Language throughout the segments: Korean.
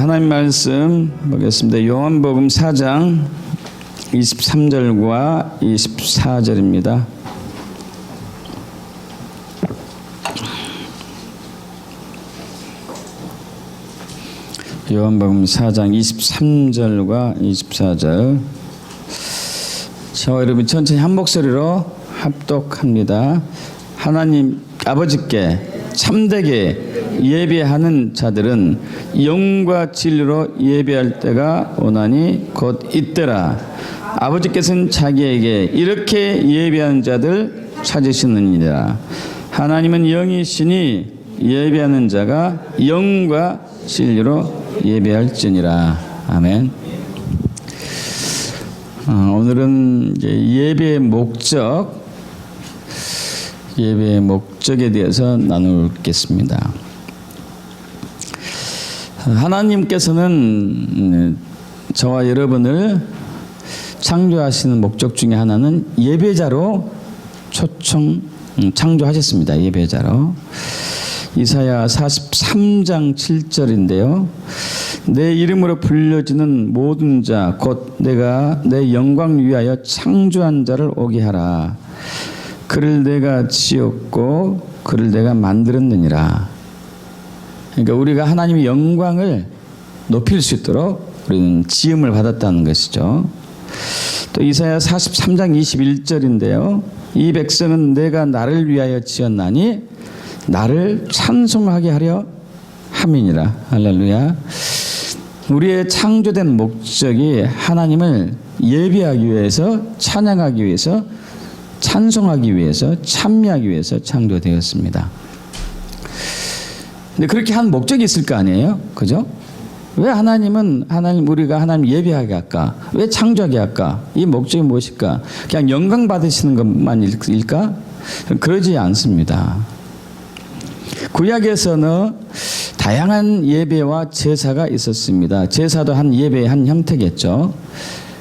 하나님 말씀 보겠습니다. 요한복음 4장 23절과 24절입니다. 요한복음 4장 23절과 24절. 저와 여러분 천천히 한 목소리로 합독합니다. 하나님 아버지께 참되게 예배하는 자들은 영과 진리로 예배할 때가 오나니 곧 이때라. 아버지께서는 자기에게 이렇게 예배하는 자들 찾으시느니라. 하나님은 영이시니 예배하는 자가 영과 진리로 예배할지니라. 아멘. 오늘은 이제 예배의 목적에 대해서 나누겠습니다. 하나님께서는 저와 여러분을 창조하시는 목적 중에 하나는 예배자로 창조하셨습니다. 예배자로. 이사야 43장 7절인데요. 내 이름으로 불려지는 모든 자 곧 내가 내 영광 위하여 창조한 자를 오게 하라. 그를 내가 지었고 그를 내가 만들었느니라. 그러니까 우리가 하나님의 영광을 높일 수 있도록 우리는 지음을 받았다는 것이죠. 또 이사야 43장 21절인데요. 이 백성은 내가 나를 위하여 지었나니 나를 찬송하게 하려 함이니라. 할렐루야. 우리의 창조된 목적이 하나님을 예배하기 위해서, 찬양하기 위해서, 찬송하기 위해서, 찬미하기 위해서 창조되었습니다. 근데 그렇게 한 목적이 있을 거 아니에요? 그죠? 왜 우리가 하나님 예배하게 할까? 왜 창조하게 할까? 이 목적이 무엇일까? 그냥 영광 받으시는 것만일까? 그러지 않습니다. 구약에서는 다양한 예배와 제사가 있었습니다. 제사도 한 예배의 한 형태겠죠.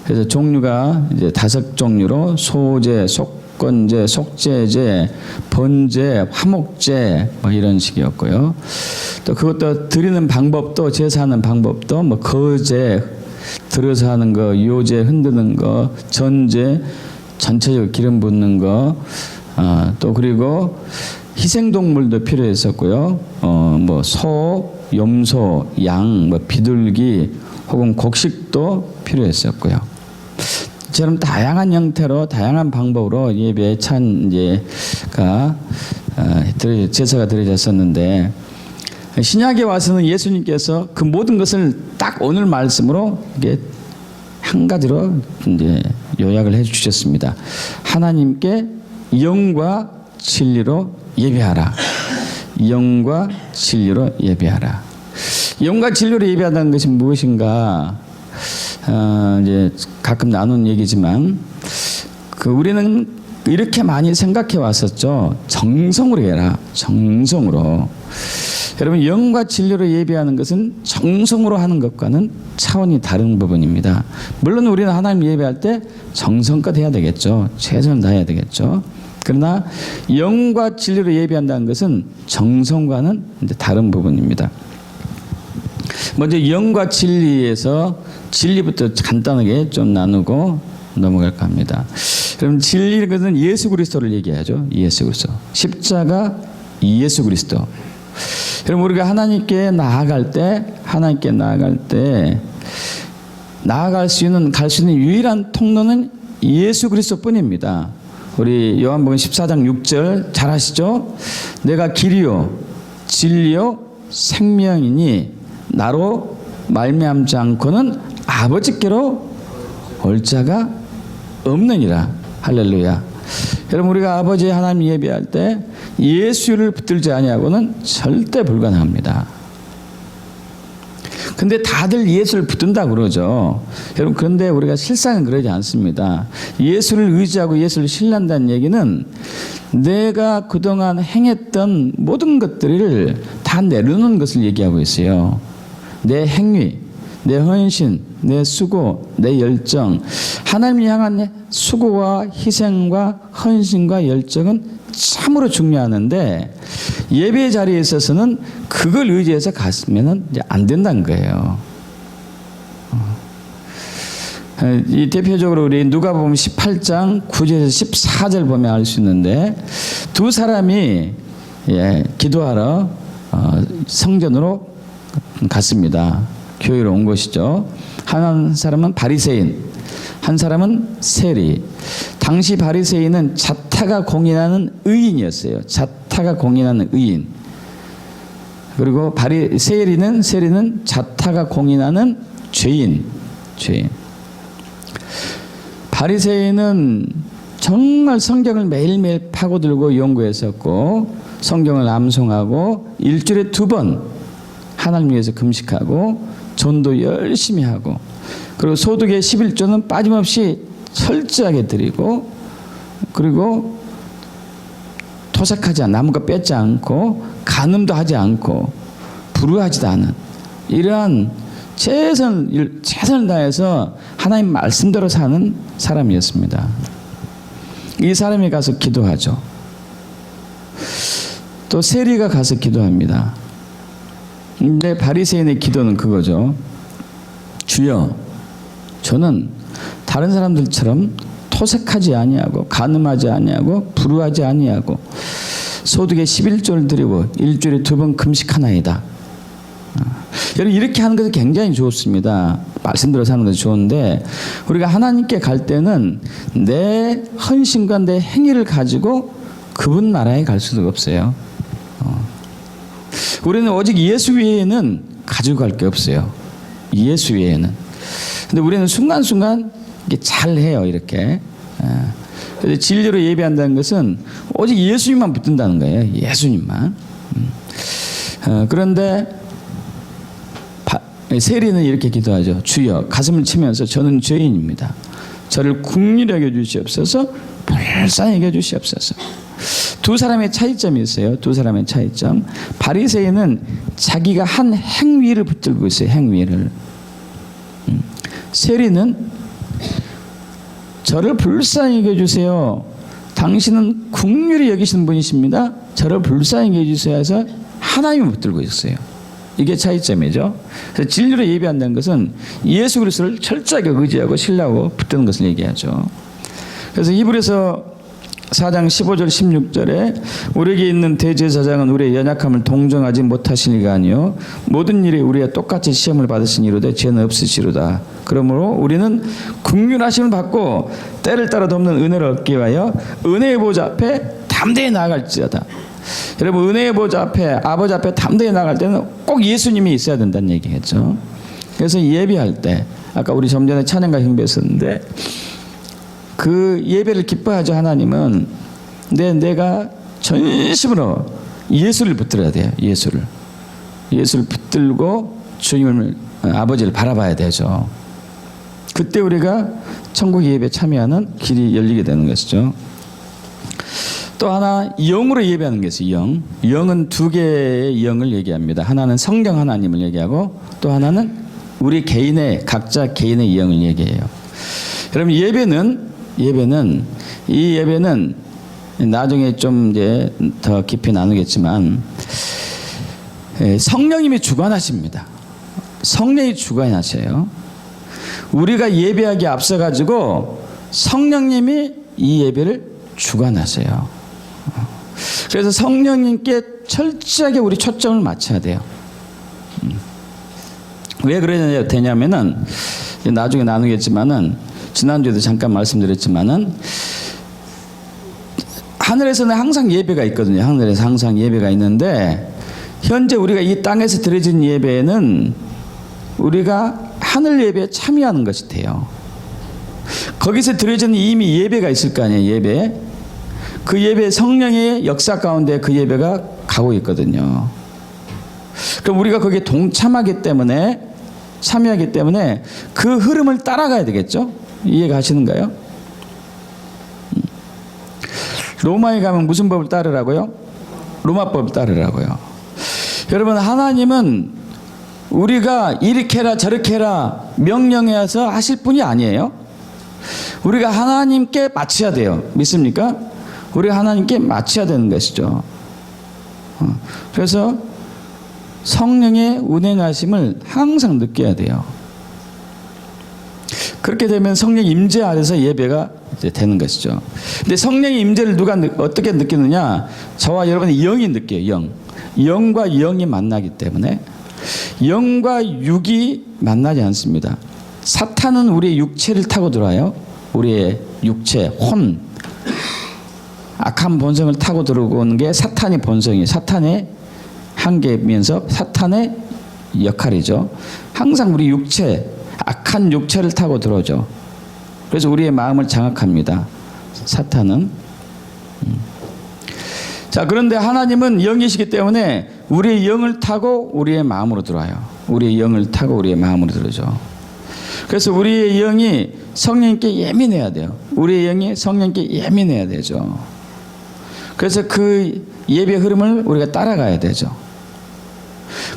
그래서 종류가 이제 5종류로 소제, 속건제, 속죄제, 번제, 화목제 이런 식이었고요. 또 그것도 드리는 방법도, 제사하는 방법도 거제, 들어서 하는 거, 요제 흔드는 거, 전제, 전체적으로 기름 붓는 거, 또 그리고 희생동물도 필요했었고요. 소, 염소, 양, 비둘기 혹은 곡식도 필요했었고요. 이처럼 다양한 형태로 다양한 방법으로 예배의 제사가 드려졌었는데 신약에 와서는 예수님께서 그 모든 것을 딱 오늘 말씀으로 이게 한 가지로 이제 요약을 해 주셨습니다. 하나님께 영과 진리로 예배하라. 영과 진리로 예배하라. 영과 진리로 예배한다는 것이 무엇인가? 이제 가끔 나눈 얘기지만 우리는 이렇게 많이 생각해 왔었죠. 정성으로 해라. 정성으로. 여러분 영과 진리로 예배하는 것은 정성으로 하는 것과는 차원이 다른 부분입니다. 물론 우리는 하나님 예배할 때 정성껏 해야 되겠죠. 최선을 다해야 되겠죠. 그러나 영과 진리로 예배한다는 것은 정성과는 이제 다른 부분입니다. 먼저 영과 진리에서 진리부터 간단하게 좀 나누고 넘어갈까 합니다. 그럼 진리는 것은 예수 그리스도를 얘기하죠. 예수 그리스도. 십자가 예수 그리스도. 그럼 우리가 하나님께 나아갈 때 갈 수 있는 유일한 통로는 예수 그리스도뿐입니다. 우리 요한복음 14장 6절 잘 아시죠? 내가 길이요 진리요 생명이니 나로 말미암지 않고는 아버지께로 올 자가 없느니라. 할렐루야. 여러분 우리가 아버지 하나님 예배할 때 예수를 붙들지 아니하고는 절대 불가능합니다. 근데 다들 예수를 붙든다고 그러죠. 여러분 그런데 우리가 실상은 그러지 않습니다. 예수를 의지하고 예수를 신뢰한다는 얘기는 내가 그동안 행했던 모든 것들을 다 내려놓는 것을 얘기하고 있어요. 내 행위, 내 헌신, 내 수고, 내 열정. 하나님을 향한 수고와 희생과 헌신과 열정은 참으로 중요하는데 예배 자리에 있어서는 그걸 의지해서 갔으면 이제 안 된다는 거예요. 이 대표적으로 우리 누가복음 18장 9절에서 14절 보면 알 수 있는데 두 사람이 기도하러 성전으로 갔습니다. 교회로 온 것이죠. 한 사람은 바리새인, 한 사람은 세리. 당시 바리새인은 자타가 공인하는 의인이었어요. 자타가 공인하는 의인. 그리고 세리는 자타가 공인하는 죄인. 바리새인은 정말 성경을 매일매일 파고들고 연구했었고 성경을 암송하고 일주일에 2번 하나님 위해서 금식하고 전도 열심히 하고 그리고 소득의 11조는 빠짐없이 철저하게 드리고 그리고 토색하지 않고 남과 뺏지 않고 간음도 하지 않고 불우하지도 않은 이러한 최선을 다해서 하나님 말씀대로 사는 사람이었습니다. 이 사람이 가서 기도하죠. 또 세리가 가서 기도합니다. 근데 바리새인의 기도는 그거죠. 주여, 저는 다른 사람들처럼 토색하지 아니하고 간음하지 아니하고 불우하지 아니하고 소득의 11조를 드리고 일주일에 2번 금식하나이다. 여러분 이렇게 하는 것은 굉장히 좋습니다. 말씀대로 사는 것이 좋은데 우리가 하나님께 갈 때는 내 헌신과 내 행위를 가지고 그분 나라에 갈 수가 없어요. 우리는 오직 예수 외에는 가지고 갈 게 없어요. 예수 외에는. 근데 우리는 순간순간 이게 잘 해요. 이렇게. 진리로 예배한다는 것은 오직 예수님만 붙든다는 거예요. 예수님만. 그런데 세리는 이렇게 기도하죠. 주여, 가슴을 치면서 저는 죄인입니다. 저를 긍휼히 여겨 주시옵소서. 불쌍히 여겨 주시옵소서. 두 사람의 차이점이 있어요. 두 사람의 차이점. 바리새인은 자기가 한 행위를 붙들고 있어요. 행위를. 세리는 저를 불쌍히 여겨주세요. 당신은 긍휼히 여기시는 분이십니다. 저를 불쌍히 여겨주세요 해서 하나님을 붙들고 있어요. 이게 차이점이죠. 그래서 진리로 예배한다는 것은 예수 그리스도를 철저하게 의지하고 신뢰하고 붙드는 것을 얘기하죠. 그래서 히브리서 4장 15절 16절에 우리에게 있는 대제사장은 우리의 연약함을 동정하지 못하시니가 아니요 모든 일에 우리가 똑같이 시험을 받으시니로되 죄는 없으시로다. 그러므로 우리는 긍휼하심을 받고 때를 따라 돕는 은혜를 얻기 위하여 은혜의 보좌 앞에 담대히 나아갈지어다. 여러분 은혜의 보좌 앞에 아버지 앞에 담대히 나아갈 때는 꼭 예수님이 있어야 된다는 얘기겠죠. 그래서 예배할 때 아까 우리 좀 전에 찬양가 형배했었는데 그 예배를 기뻐하죠. 하나님은 내가 전심으로 예수를 붙들어야 돼요. 예수를 붙들고 주님을 아버지를 바라봐야 되죠. 그때 우리가 천국 예배에 참여하는 길이 열리게 되는 것이죠. 또 하나 영으로 예배하는 게 있어요. 영은 두 개의 영을 얘기합니다. 하나는 성령 하나님을 얘기하고 또 하나는 우리 개인의 각자 개인의 영을 얘기해요. 여러분 이 예배는 나중에 좀 이제 더 깊이 나누겠지만 성령님이 주관하십니다. 성령이 주관하셔요. 우리가 예배하기에 앞서 가지고 성령님이 이 예배를 주관하세요. 그래서 성령님께 철저하게 우리 초점을 맞춰야 돼요. 왜 그래야 되냐면은 나중에 나누겠지만은 지난주에도 잠깐 말씀드렸지만은 하늘에서는 항상 예배가 있거든요. 하늘에서 항상 예배가 있는데 현재 우리가 이 땅에서 드려진 예배는 우리가 하늘 예배에 참여하는 것이 돼요. 거기서 드려진 이미 예배가 있을 거 아니에요. 예배. 그 예배 성령의 역사 가운데 그 예배가 가고 있거든요. 그럼 우리가 거기에 동참하기 때문에 참여하기 때문에 그 흐름을 따라가야 되겠죠. 이해가시는가요? 로마에 가면 무슨 법을 따르라고요? 로마법을 따르라고요. 여러분 하나님은 우리가 이렇게 해라 저렇게 해라 명령해서 하실 분이 아니에요. 우리가 하나님께 맞춰야 돼요. 믿습니까? 우리가 하나님께 맞춰야 되는 것이죠. 그래서 성령의 운행하심을 항상 느껴야 돼요. 그렇게 되면 성령 임재 아래서 예배가 이제 되는 것이죠. 근데 성령의 임재를 누가 어떻게 느끼느냐? 저와 여러분의 영이 느껴요. 영. 영과 영이 만나기 때문에 영과 육이 만나지 않습니다. 사탄은 우리의 육체를 타고 들어와요. 우리의 육체, 혼, 악한 본성을 타고 들어오는 게 사탄의 본성이에요. 사탄의 한계면서 사탄의 역할이죠. 항상 우리 육체, 악한 육체를 타고 들어오죠. 그래서 우리의 마음을 장악합니다. 사탄은. 자, 그런데 하나님은 영이시기 때문에 우리의 영을 타고 우리의 마음으로 들어와요. 우리의 영을 타고 우리의 마음으로 들어오죠. 그래서 우리의 영이 성령님께 예민해야 돼요. 우리의 영이 성령님께 예민해야 되죠. 그래서 그 예배 흐름을 우리가 따라가야 되죠.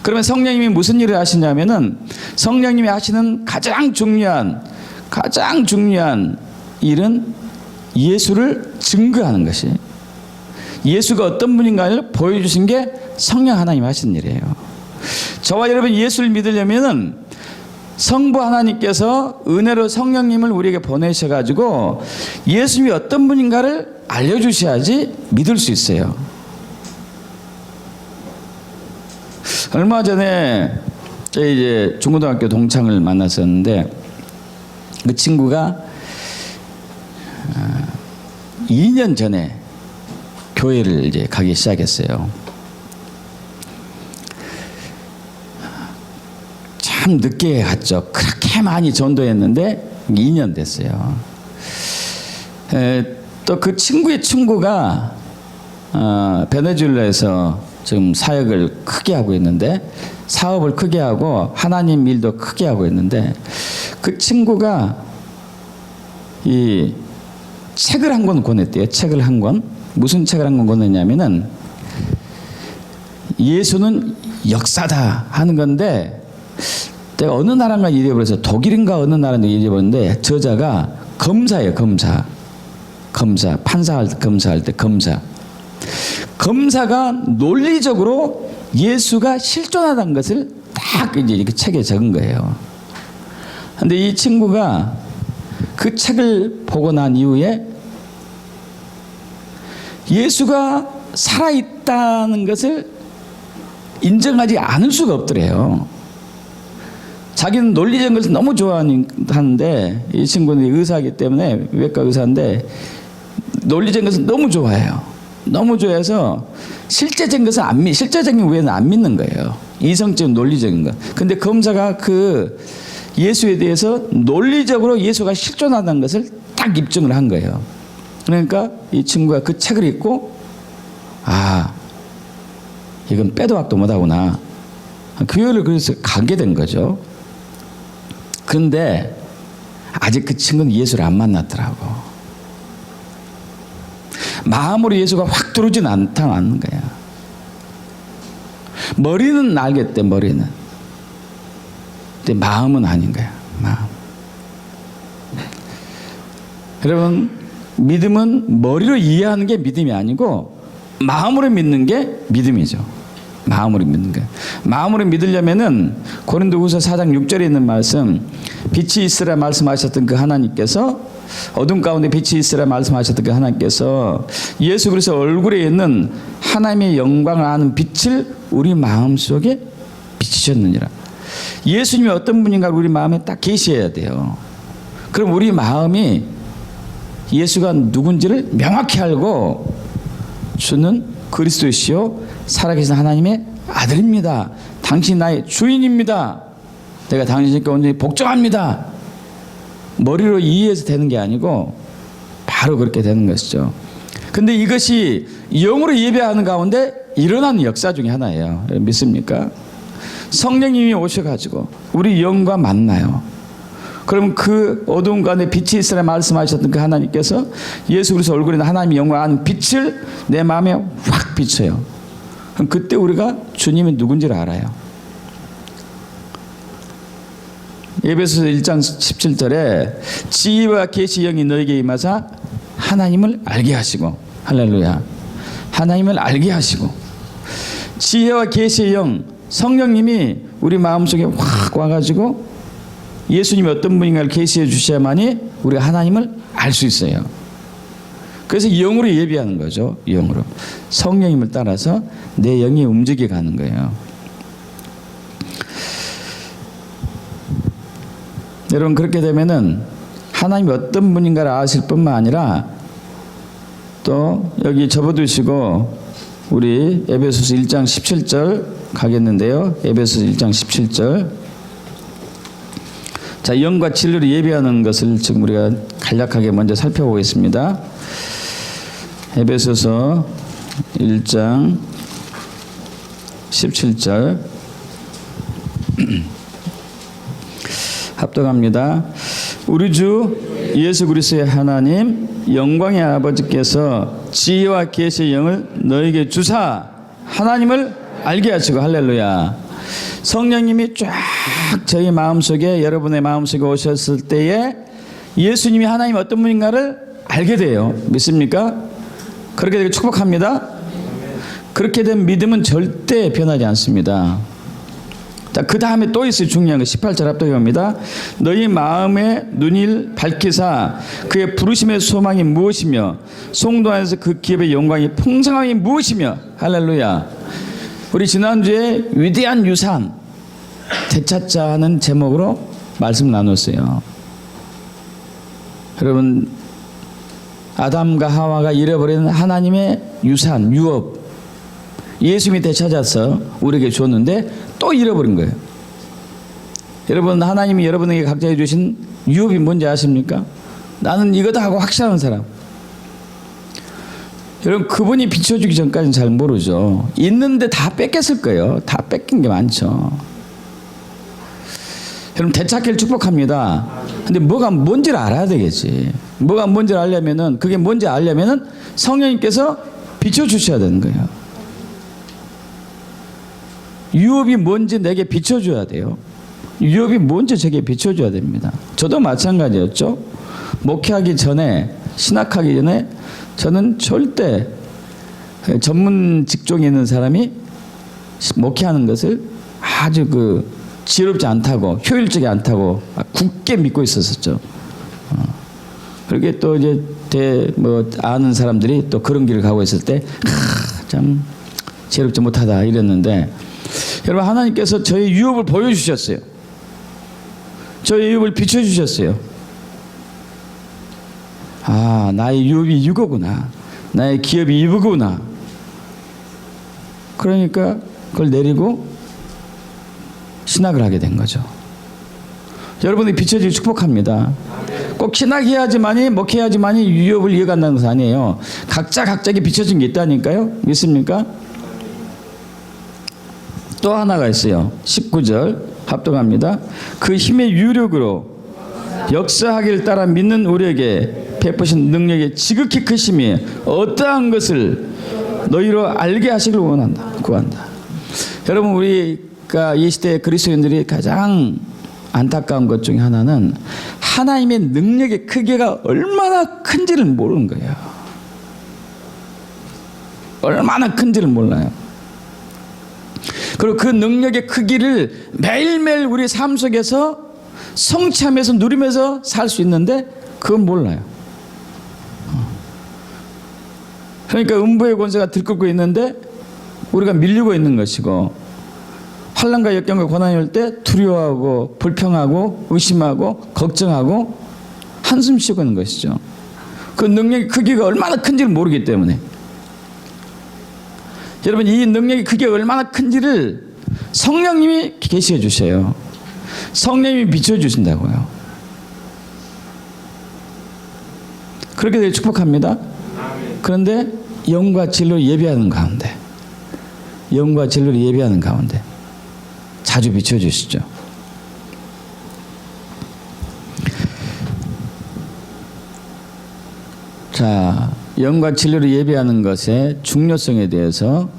그러면 성령님이 무슨 일을 하시냐면은 성령님이 하시는 가장 중요한 일은 예수를 증거하는 것이, 예수가 어떤 분인가를 보여주신 게 성령 하나님이 하신 일이에요. 저와 여러분 예수를 믿으려면은 성부 하나님께서 은혜로 성령님을 우리에게 보내셔가지고 예수님이 어떤 분인가를 알려주셔야지 믿을 수 있어요. 얼마 전에 제 이제 중고등학교 동창을 만났었는데 그 친구가 2년 전에 교회를 이제 가기 시작했어요. 참 늦게 갔죠. 그렇게 많이 전도했는데 2년 됐어요. 또 그 친구의 친구가 베네수엘라에서 지금 사역을 크게 하고 있는데, 사업을 크게 하고 하나님 일도 크게 하고 있는데, 그 친구가 이 책을 한 권 권했대요. 책을 한 권. 무슨 책을 한 권 권했냐면은 예수는 역사다 하는 건데, 내가 어느 나라인가 잃어버려서 독일인가 어느 나라인가 잃어버렸는데 저자가 검사예요. 검사. 판사할 때 검사할 때 검사가 논리적으로 예수가 실존하다는 것을 딱 이제 이렇게 책에 적은 거예요. 근데 이 친구가 그 책을 보고 난 이후에 예수가 살아있다는 것을 인정하지 않을 수가 없더래요. 자기는 논리적인 것을 너무 좋아하는데, 이 친구는 의사이기 때문에, 외과 의사인데 논리적인 것을 너무 좋아해요. 너무 좋아해서 실제적인 것은 실제적인 외에는 안 믿는 거예요. 이성적인 논리적인 것. 근데 검사가 그 예수에 대해서 논리적으로 예수가 실존하다는 것을 딱 입증을 한 거예요. 그러니까 이 친구가 그 책을 읽고, 아, 이건 빼도 박도 못하구나. 교회를 그래서 가게 된 거죠. 그런데 아직 그 친구는 예수를 안 만났더라고. 마음으로 예수가 확 들어오진 않는 거야. 머리는 알겠대, 머리는. 근데 마음은 아닌 거야, 마음. 여러분, 믿음은 머리로 이해하는 게 믿음이 아니고 마음으로 믿는 게 믿음이죠. 마음으로 믿는 거예요. 마음으로 믿으려면은 고린도후서 4장 6절에 있는 말씀, 빛이 있으라 말씀하셨던 그 하나님께서, 어둠 가운데 빛이 있으라 말씀하셨던 그 하나님께서 예수 그리스도 얼굴에 있는 하나님의 영광을 아는 빛을 우리 마음속에 비치셨느니라. 예수님이 어떤 분인가를 우리 마음에 딱 계시해야 돼요. 그럼 우리 마음이 예수가 누군지를 명확히 알고, 주는 그리스도시요 살아계신 하나님의 아들입니다. 당신이 나의 주인입니다. 내가 당신께 온전히 복종합니다. 머리로 이해해서 되는 게 아니고 바로 그렇게 되는 것이죠. 근데 이것이 영으로 예배하는 가운데 일어나는 역사 중에 하나예요. 믿습니까? 성령님이 오셔가지고 우리 영과 만나요. 그럼 그 어두운 가운데 빛이 있으라 말씀하셨던 그 하나님께서 예수 그리스도 얼굴에 있는 하나님의 영광 아는 빛을 내 마음에 확 비춰요. 그럼 그때 우리가 주님이 누군지를 알아요. 에베소서 1장 17절에 지혜와 계시 영이 너에게 임하사 하나님을 알게 하시고, 할렐루야, 하나님을 알게 하시고, 지혜와 계시의 영, 성령님이 우리 마음속에 확 와가지고 예수님이 어떤 분인가를 계시해 주셔야만이 우리가 하나님을 알 수 있어요. 그래서 영으로 예비하는 거죠. 영으로. 성령님을 따라서 내 영이 움직여 가는 거예요. 여러분, 그렇게 되면은 하나님이 어떤 분인가를 아실 뿐만 아니라 또 여기 접어두시고 우리 에베소서 1장 17절 가겠는데요. 에베소서 1장 17절. 자, 영과 진리로 예비하는 것을 지금 우리가 간략하게 먼저 살펴보겠습니다. 에베소서 1장 17절 합독합니다. 우리 주 예수 그리스도의 하나님 영광의 아버지께서 지혜와 계시의 영을 너에게 주사 하나님을 알게 하시고, 할렐루야. 성령님이 쫙 저희 마음속에, 여러분의 마음속에 오셨을 때에 예수님이 하나님 어떤 분인가를 알게 돼요. 믿습니까? 그렇게 되게 축복합니다. 그렇게 된 믿음은 절대 변하지 않습니다. 자, 그 다음에 또 있어요. 중요한 거 18절 합독입니다. 너희 마음의 눈을 밝히사 그의 부르심의 소망이 무엇이며 성도 안에서 그 기업의 영광이 풍성함이 무엇이며, 할렐루야. 우리 지난주에 위대한 유산 되찾자 하는 제목으로 말씀 나눴어요. 여러분, 아담과 하와가 잃어버린 하나님의 유산, 유업, 예수님이 되찾아서 우리에게 줬는데 또 잃어버린 거예요. 여러분, 하나님이 여러분에게 각자에 주신 유업이 뭔지 아십니까? 나는 이거다 하고 확신하는 사람. 여러분, 그분이 비춰주기 전까지는 잘 모르죠. 있는데 다 뺏겼을 거예요. 다 뺏긴 게 많죠. 여러분, 되찾기를 축복합니다. 근데 뭐가 뭔지를 알아야 되겠지. 뭐가 뭔지를 알려면은, 그게 뭔지 알려면은 성령님께서 비춰주셔야 되는 거예요. 유업이 뭔지 내게 비춰줘야 돼요. 유업이 뭔지 제게 비춰줘야 됩니다. 저도 마찬가지였죠. 목회하기 전에, 신학하기 전에 저는 절대 전문 직종에 있는 사람이 목회하는 것을 아주 지혜롭지 않다고, 효율적이 않다고 굳게 믿고 있었었죠. 그렇게 또 이제 아는 사람들이 또 그런 길을 가고 있을 때 참 지혜롭지 못하다 이랬는데, 여러분, 하나님께서 저의 유업을 보여주셨어요. 저의 유업을 비춰주셨어요. 아, 나의 유업이 이거구나. 나의 기업이 이거구나. 그러니까 그걸 내리고 신학을 하게 된 거죠. 여러분이 비춰주기 축복합니다. 꼭 신학해야지만이, 목회해야지만이 유업을 이어간다는 것은 아니에요. 각자에게 비춰진 게 있다니까요. 믿습니까? 또 하나가 있어요. 19절 합독합니다. 그 힘의 유력으로 역사하기를 따라 믿는 우리에게 베푸신 능력의 지극히 크심이 어떠한 것을 너희로 알게 하시길 원한다, 구한다. 여러분, 우리가 이 시대의 그리스도인들이 가장 안타까운 것 중에 하나는 하나님의 능력의 크기가 얼마나 큰지를 모르는 거예요. 얼마나 큰지를 몰라요. 그리고 그 능력의 크기를 매일매일 우리 삶 속에서 성취하면서 누리면서 살 수 있는데 그건 몰라요. 그러니까 음부의 권세가 들끓고 있는데 우리가 밀리고 있는 것이고, 환난과 역경과 고난이 올 때 두려워하고 불평하고 의심하고 걱정하고 한숨 쉬고 있는 것이죠. 그 능력의 크기가 얼마나 큰지를 모르기 때문에. 여러분, 이 능력의 크기가 얼마나 큰지를 성령님이 계시해 주셔요. 성령님이 비춰주신다고요. 그렇게 되길 축복합니다. 그런데 영과 진리로 예배하는 가운데, 영과 진리로 예배하는 가운데 자주 비춰주시죠. 자, 영과 진리로 예배하는 것의 중요성에 대해서,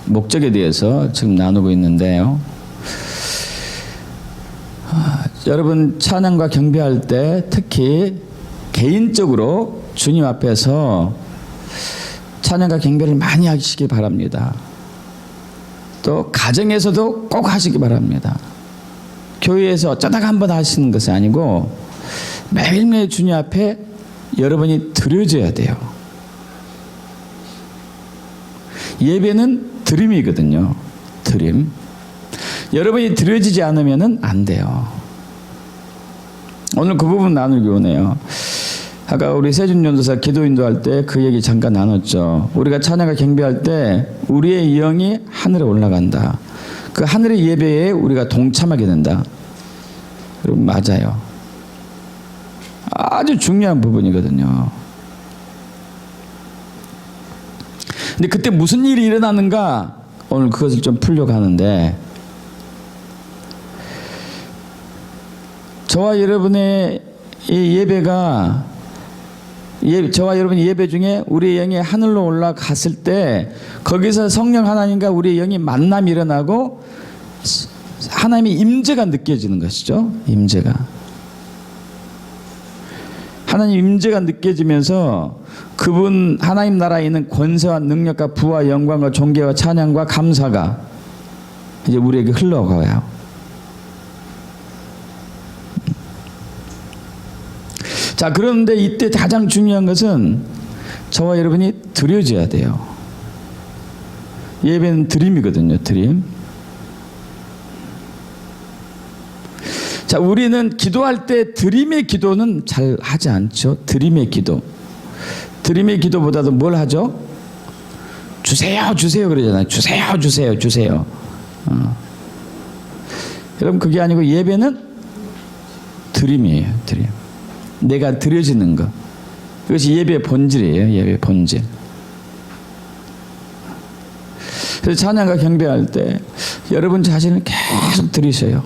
목적에 대해서 지금 나누고 있는데요. 여러분, 찬양과 경배할 때 특히 개인적으로 주님 앞에서 찬양과 경배를 많이 하시기 바랍니다. 또 가정에서도 꼭 하시기 바랍니다. 교회에서 어쩌다가 한번 하시는 것이 아니고 매일매일 주님 앞에 여러분이 드려져야 돼요. 예배는 드림이거든요. 드림. 여러분이 드려지지 않으면 안 돼요. 오늘 그 부분 나누기 원해요. 아까 우리 세준 전도사 기도 인도할 때 그 얘기 잠깐 나눴죠. 우리가 찬양과 경배할 때 우리의 영이 하늘에 올라간다. 그 하늘의 예배에 우리가 동참하게 된다. 여러분 맞아요. 아주 중요한 부분이거든요. 근데 그때 무슨 일이 일어나는가 오늘 그것을 좀 풀려고 하는데, 저와 여러분의 이 예배가 저와 여러분의 예배 중에 우리의 영이 하늘로 올라갔을 때 거기서 성령 하나님과 우리의 영이 만남이 일어나고 하나님의 임재가 느껴지는 것이죠. 임재가. 하나님 임재가 느껴지면서 그분 하나님 나라에 있는 권세와 능력과 부와 영광과 존귀와 찬양과 감사가 이제 우리에게 흘러가요. 자, 그런데 이때 가장 중요한 것은 저와 여러분이 드려져야 돼요. 예배는 드림이거든요. 드림. 자, 우리는 기도할 때 드림의 기도는 잘 하지 않죠. 드림의 기도. 드림의 기도보다도 뭘 하죠? 주세요, 주세요 그러잖아요. 주세요, 주세요, 주세요. 여러분 그게 아니고 예배는 드림이에요. 드림. 내가 드려지는 것. 이것이 예배의 본질이에요. 예배의 본질. 그래서 찬양과 경배할 때 여러분 자신을 계속 들이셔요.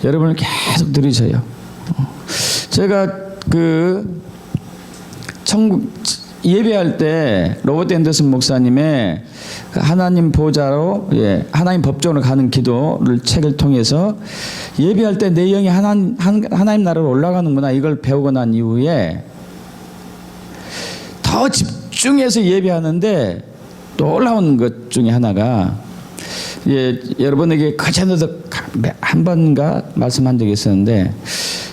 여러분을 계속 들이셔요. 제가 천국 예배할 때 로버트 앤더슨 목사님의 하나님 보좌로 하나님 법정으로 가는 기도를 책을 통해서 예배할 때 내 영이 하나님 나라로 올라가는구나 이걸 배우고 난 이후에 더 집중해서 예배하는데 놀라운 것 중에 하나가 여러분에게 그 전에도 한 번인가 말씀한 적이 있었는데,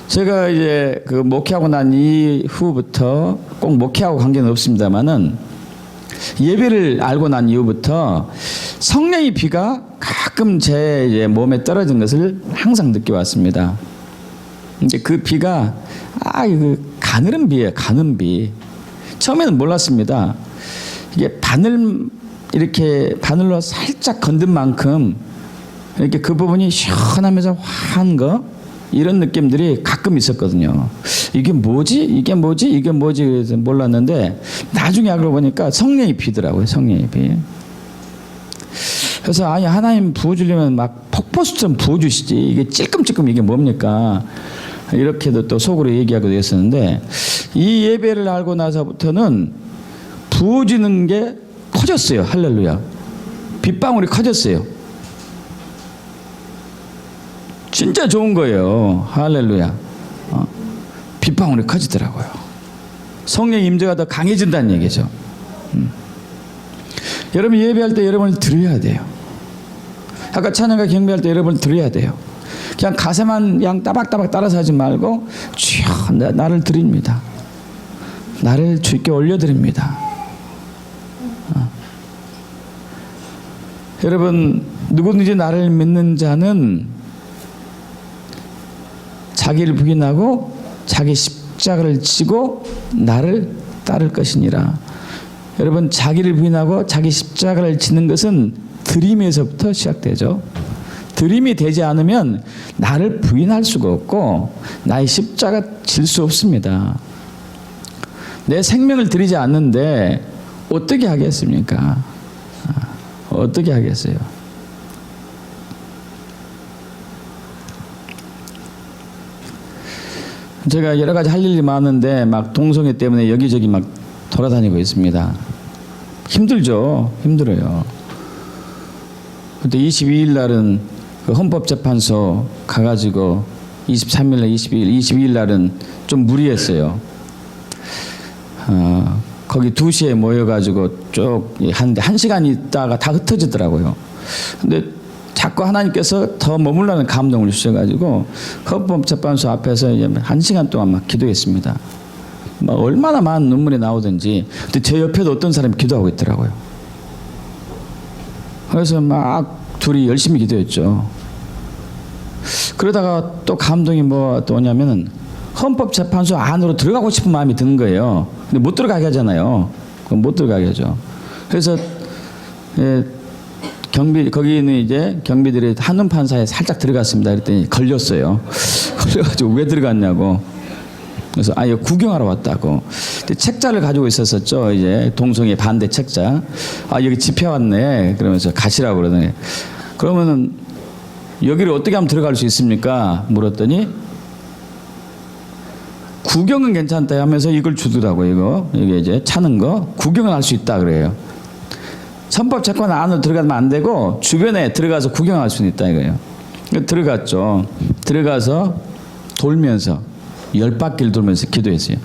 제가 이제 그 목회하고 난 이후부터 꼭 목회하고 관계는 없습니다만은 예배를 알고 난 이후부터 성령의 비가 가끔 제 이제 몸에 떨어진 것을 항상 느껴왔습니다. 근데 그 비가 이거 가늘은 비예요. 가는 비. 처음에는 몰랐습니다. 이게 바늘로 살짝 건든 만큼 이렇게 그 부분이 시원하면서 화한 거 이런 느낌들이 가끔 있었거든요. 이게 뭐지? 이게 뭐지? 이게 뭐지? 그래서 몰랐는데 나중에 알고 보니까 성령이 비더라고요. 성령이 비. 그래서 아니 하나님 부어주려면 막 폭포수처럼 부어주시지 이게 찔끔찔끔 이게 뭡니까? 이렇게도 또 속으로 얘기하고 있었는데 이 예배를 알고 나서부터는 부어지는 게 커졌어요. 할렐루야. 빗방울이 커졌어요. 진짜 좋은 거예요. 할렐루야. 빗방울이 커지더라고요. 성령의 임재가 더 강해진다는 얘기죠. 여러분 예배할 때 여러분을 드려야 돼요. 아까 찬양과 경배할 때 여러분을 드려야 돼요. 그냥 가사만 그냥 따박따박 따라서 하지 말고 주여 나를 드립니다. 나를 주께 올려드립니다. 여러분 누구든지 나를 믿는 자는 자기를 부인하고 자기 십자가를 지고 나를 따를 것이니라. 여러분 자기를 부인하고 자기 십자가를 지는 것은 드림에서부터 시작되죠. 드림이 되지 않으면 나를 부인할 수가 없고 나의 십자가 질 수 없습니다. 내 생명을 드리지 않는데 어떻게 하겠습니까? 어떻게 하겠어요? 제가 여러 가지 할 일이 많은데 막 동성애 때문에 여기저기 막 돌아다니고 있습니다. 힘들죠. 힘들어요. 그때 22일 날은 그 헌법재판소 가가지고 23일 날 22일 날은 좀 무리했어요. 거기 2시에 모여가지고 쭉 한 시간 있다가 다 흩어지더라고요. 근데 자꾸 하나님께서 더 머물라는 감동을 주셔가지고 헌법재판소 앞에서 이제 1시간 동안 막 기도했습니다. 막 얼마나 많은 눈물이 나오든지. 근데 제 옆에도 어떤 사람이 기도하고 있더라고요. 그래서 막 둘이 열심히 기도했죠. 그러다가 또 감동이 또 오냐면은 헌법재판소 안으로 들어가고 싶은 마음이 드는 거예요. 근데 못 들어가게 하잖아요. 그럼 못 들어가게 하죠. 그래서 거기는 이제 경비들이 한눈 판사에 살짝 들어갔습니다. 그랬더니 걸렸어요. 걸려가지고 왜 들어갔냐고. 그래서 이거 구경하러 왔다고. 근데 책자를 가지고 있었었죠. 이제 동성애 반대 책자. 여기 집회 왔네. 그러면서 가시라고 그러더니, 그러면은 여기를 어떻게 하면 들어갈 수 있습니까? 물었더니 구경은 괜찮다 하면서 이걸 주더라고요. 이게 이제 차는 거 구경은 할 수 있다 그래요. 헌법재판 안으로 들어가면 안 되고 주변에 들어가서 구경할 수는 있다 이거예요. 들어갔죠. 들어가서 돌면서 10바퀴를 돌면서 기도했어요.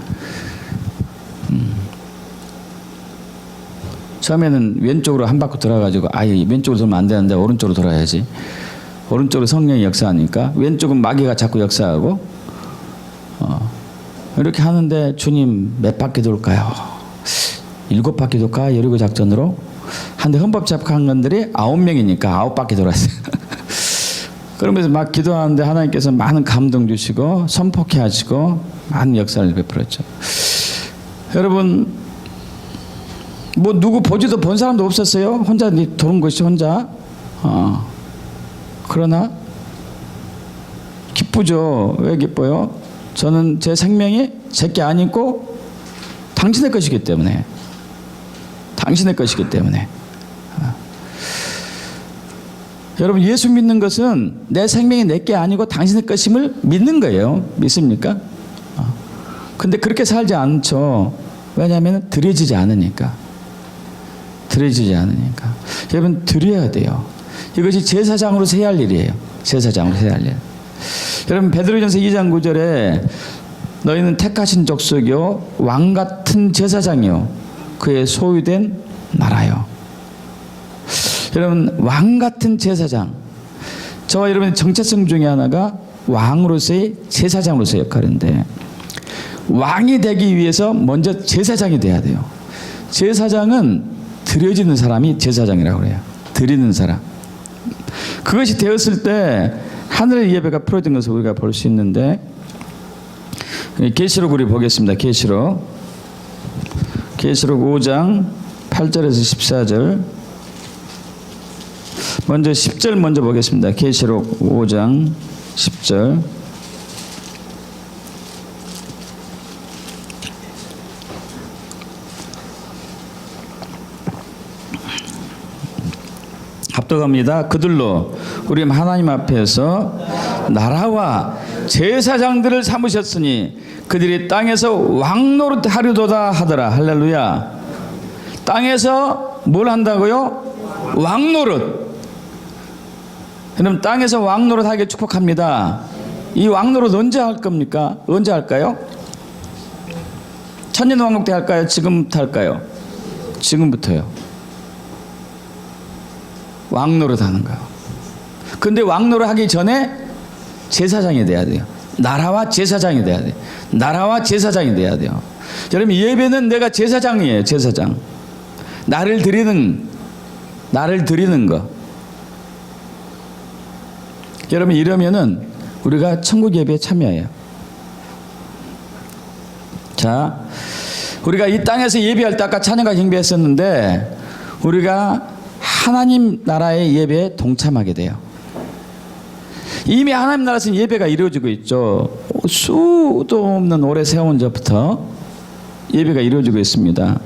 처음에는 왼쪽으로 한 바퀴 돌아가지고 왼쪽으로 돌면 안 되는데 오른쪽으로 돌아야지. 오른쪽으로 성령이 역사하니까 왼쪽은 마귀가 자꾸 역사하고 이렇게 하는데 주님 몇 바퀴 돌까요? 7바퀴 돌까? 여리고 작전으로. 한데 헌법재판관들이 9명이니까 9바퀴 돌았어요. 그러면서 막 기도하는데 하나님께서 많은 감동 주시고 선포케 하시고 많은 역사를 베풀었죠. 여러분 누구 보지도 본 사람도 없었어요. 혼자 도는 것이 혼자. 그러나 기쁘죠. 왜 기뻐요? 저는 제 생명이 제게 아니고 당신의 것이기 때문에. 당신의 것이기 때문에. 여러분 예수 믿는 것은 내 생명이 내게 아니고 당신의 것임을 믿는 거예요. 믿습니까? 근데 그렇게 살지 않죠. 왜냐하면 드려지지 않으니까. 드려지지 않으니까. 여러분 드려야 돼요. 이것이 제사장으로서 해야 할 일이에요. 제사장으로서 해야 할 일. 여러분 베드로전서 2장 9절에 너희는 택하신 족속이요 왕같은 제사장이요 그의 소유된 나라요. 여러분 왕같은 제사장. 저와 여러분의 정체성 중에 하나가 왕으로서의 제사장으로서의 역할인데 왕이 되기 위해서 먼저 제사장이 돼야 돼요. 제사장은 드려지는 사람이 제사장이라고 해요. 드리는 사람. 그것이 되었을 때 하늘의 예배가 풀어진 것을 우리가 볼 수 있는데 계시록 우리 보겠습니다. 계시록 5장 8절에서 14절. 먼저 10절 먼저 보겠습니다. 계시록 5장 10절. 합독합니다. 그들로 우리 하나님 앞에서 나라와 제사장들을 삼으셨으니 그들이 땅에서 왕노릇 하려도다 하더라. 할렐루야. 땅에서 뭘 한다고요? 왕노릇. 여러분 땅에서 왕노릇 하게 축복합니다. 이 왕노릇 언제 할 겁니까? 언제 할까요? 천년왕국 때 할까요? 지금부터 할까요? 지금부터요. 왕노릇 하는 거예요. 근데 왕노릇 하기 전에 제사장이 돼야 돼요. 나라와 제사장이 돼야 돼요. 나라와 제사장이 돼야 돼요. 여러분 예배는 내가 제사장이에요. 제사장. 나를 드리는 거. 여러분 이러면은 우리가 천국 예배에 참여해요. 자, 우리가 이 땅에서 예배할 때 아까 찬양과 경배했었는데 우리가 하나님 나라의 예배에 동참하게 돼요. 이미 하나님 나라에서 예배가 이루어지고 있죠. 수도 없는 오래 세운 저부터 예배가 이루어지고 있습니다.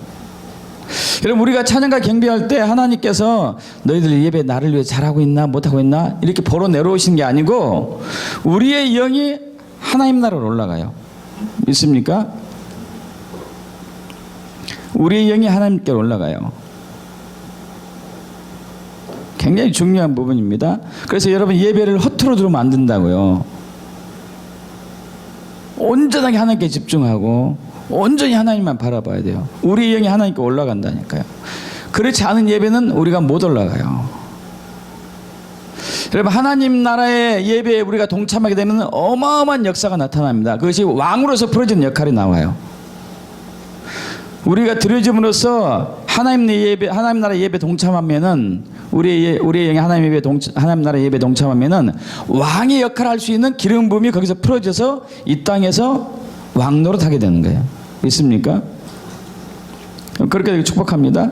여러분 우리가 찬양과 경배할 때 하나님께서 너희들 예배 나를 위해 잘하고 있나 못하고 있나 이렇게 보러 내려오시는 게 아니고 우리의 영이 하나님 나라로 올라가요. 믿습니까? 우리의 영이 하나님께로 올라가요. 굉장히 중요한 부분입니다. 그래서 여러분 예배를 허투루 들으면 안 된다고요. 온전하게 하나님께 집중하고 온전히 하나님만 바라봐야 돼요. 우리 영이 하나님께 올라간다니까요. 그렇지 않은 예배는 우리가 못 올라가요. 여러분, 하나님 나라의 예배에 우리가 동참하게 되면 어마어마한 역사가 나타납니다. 그것이 왕으로서 풀어지는 역할이 나와요. 우리가 드려짐으로써 하나님 나라 예배 동참하면은 우리의 영의 하나님 나라 예배 동참하면은 왕의 역할을 할 수 있는 기름 부음이 거기서 풀어져서 이 땅에서 왕 노릇하게 되는 거예요. 있습니까? 그렇게 축복합니다.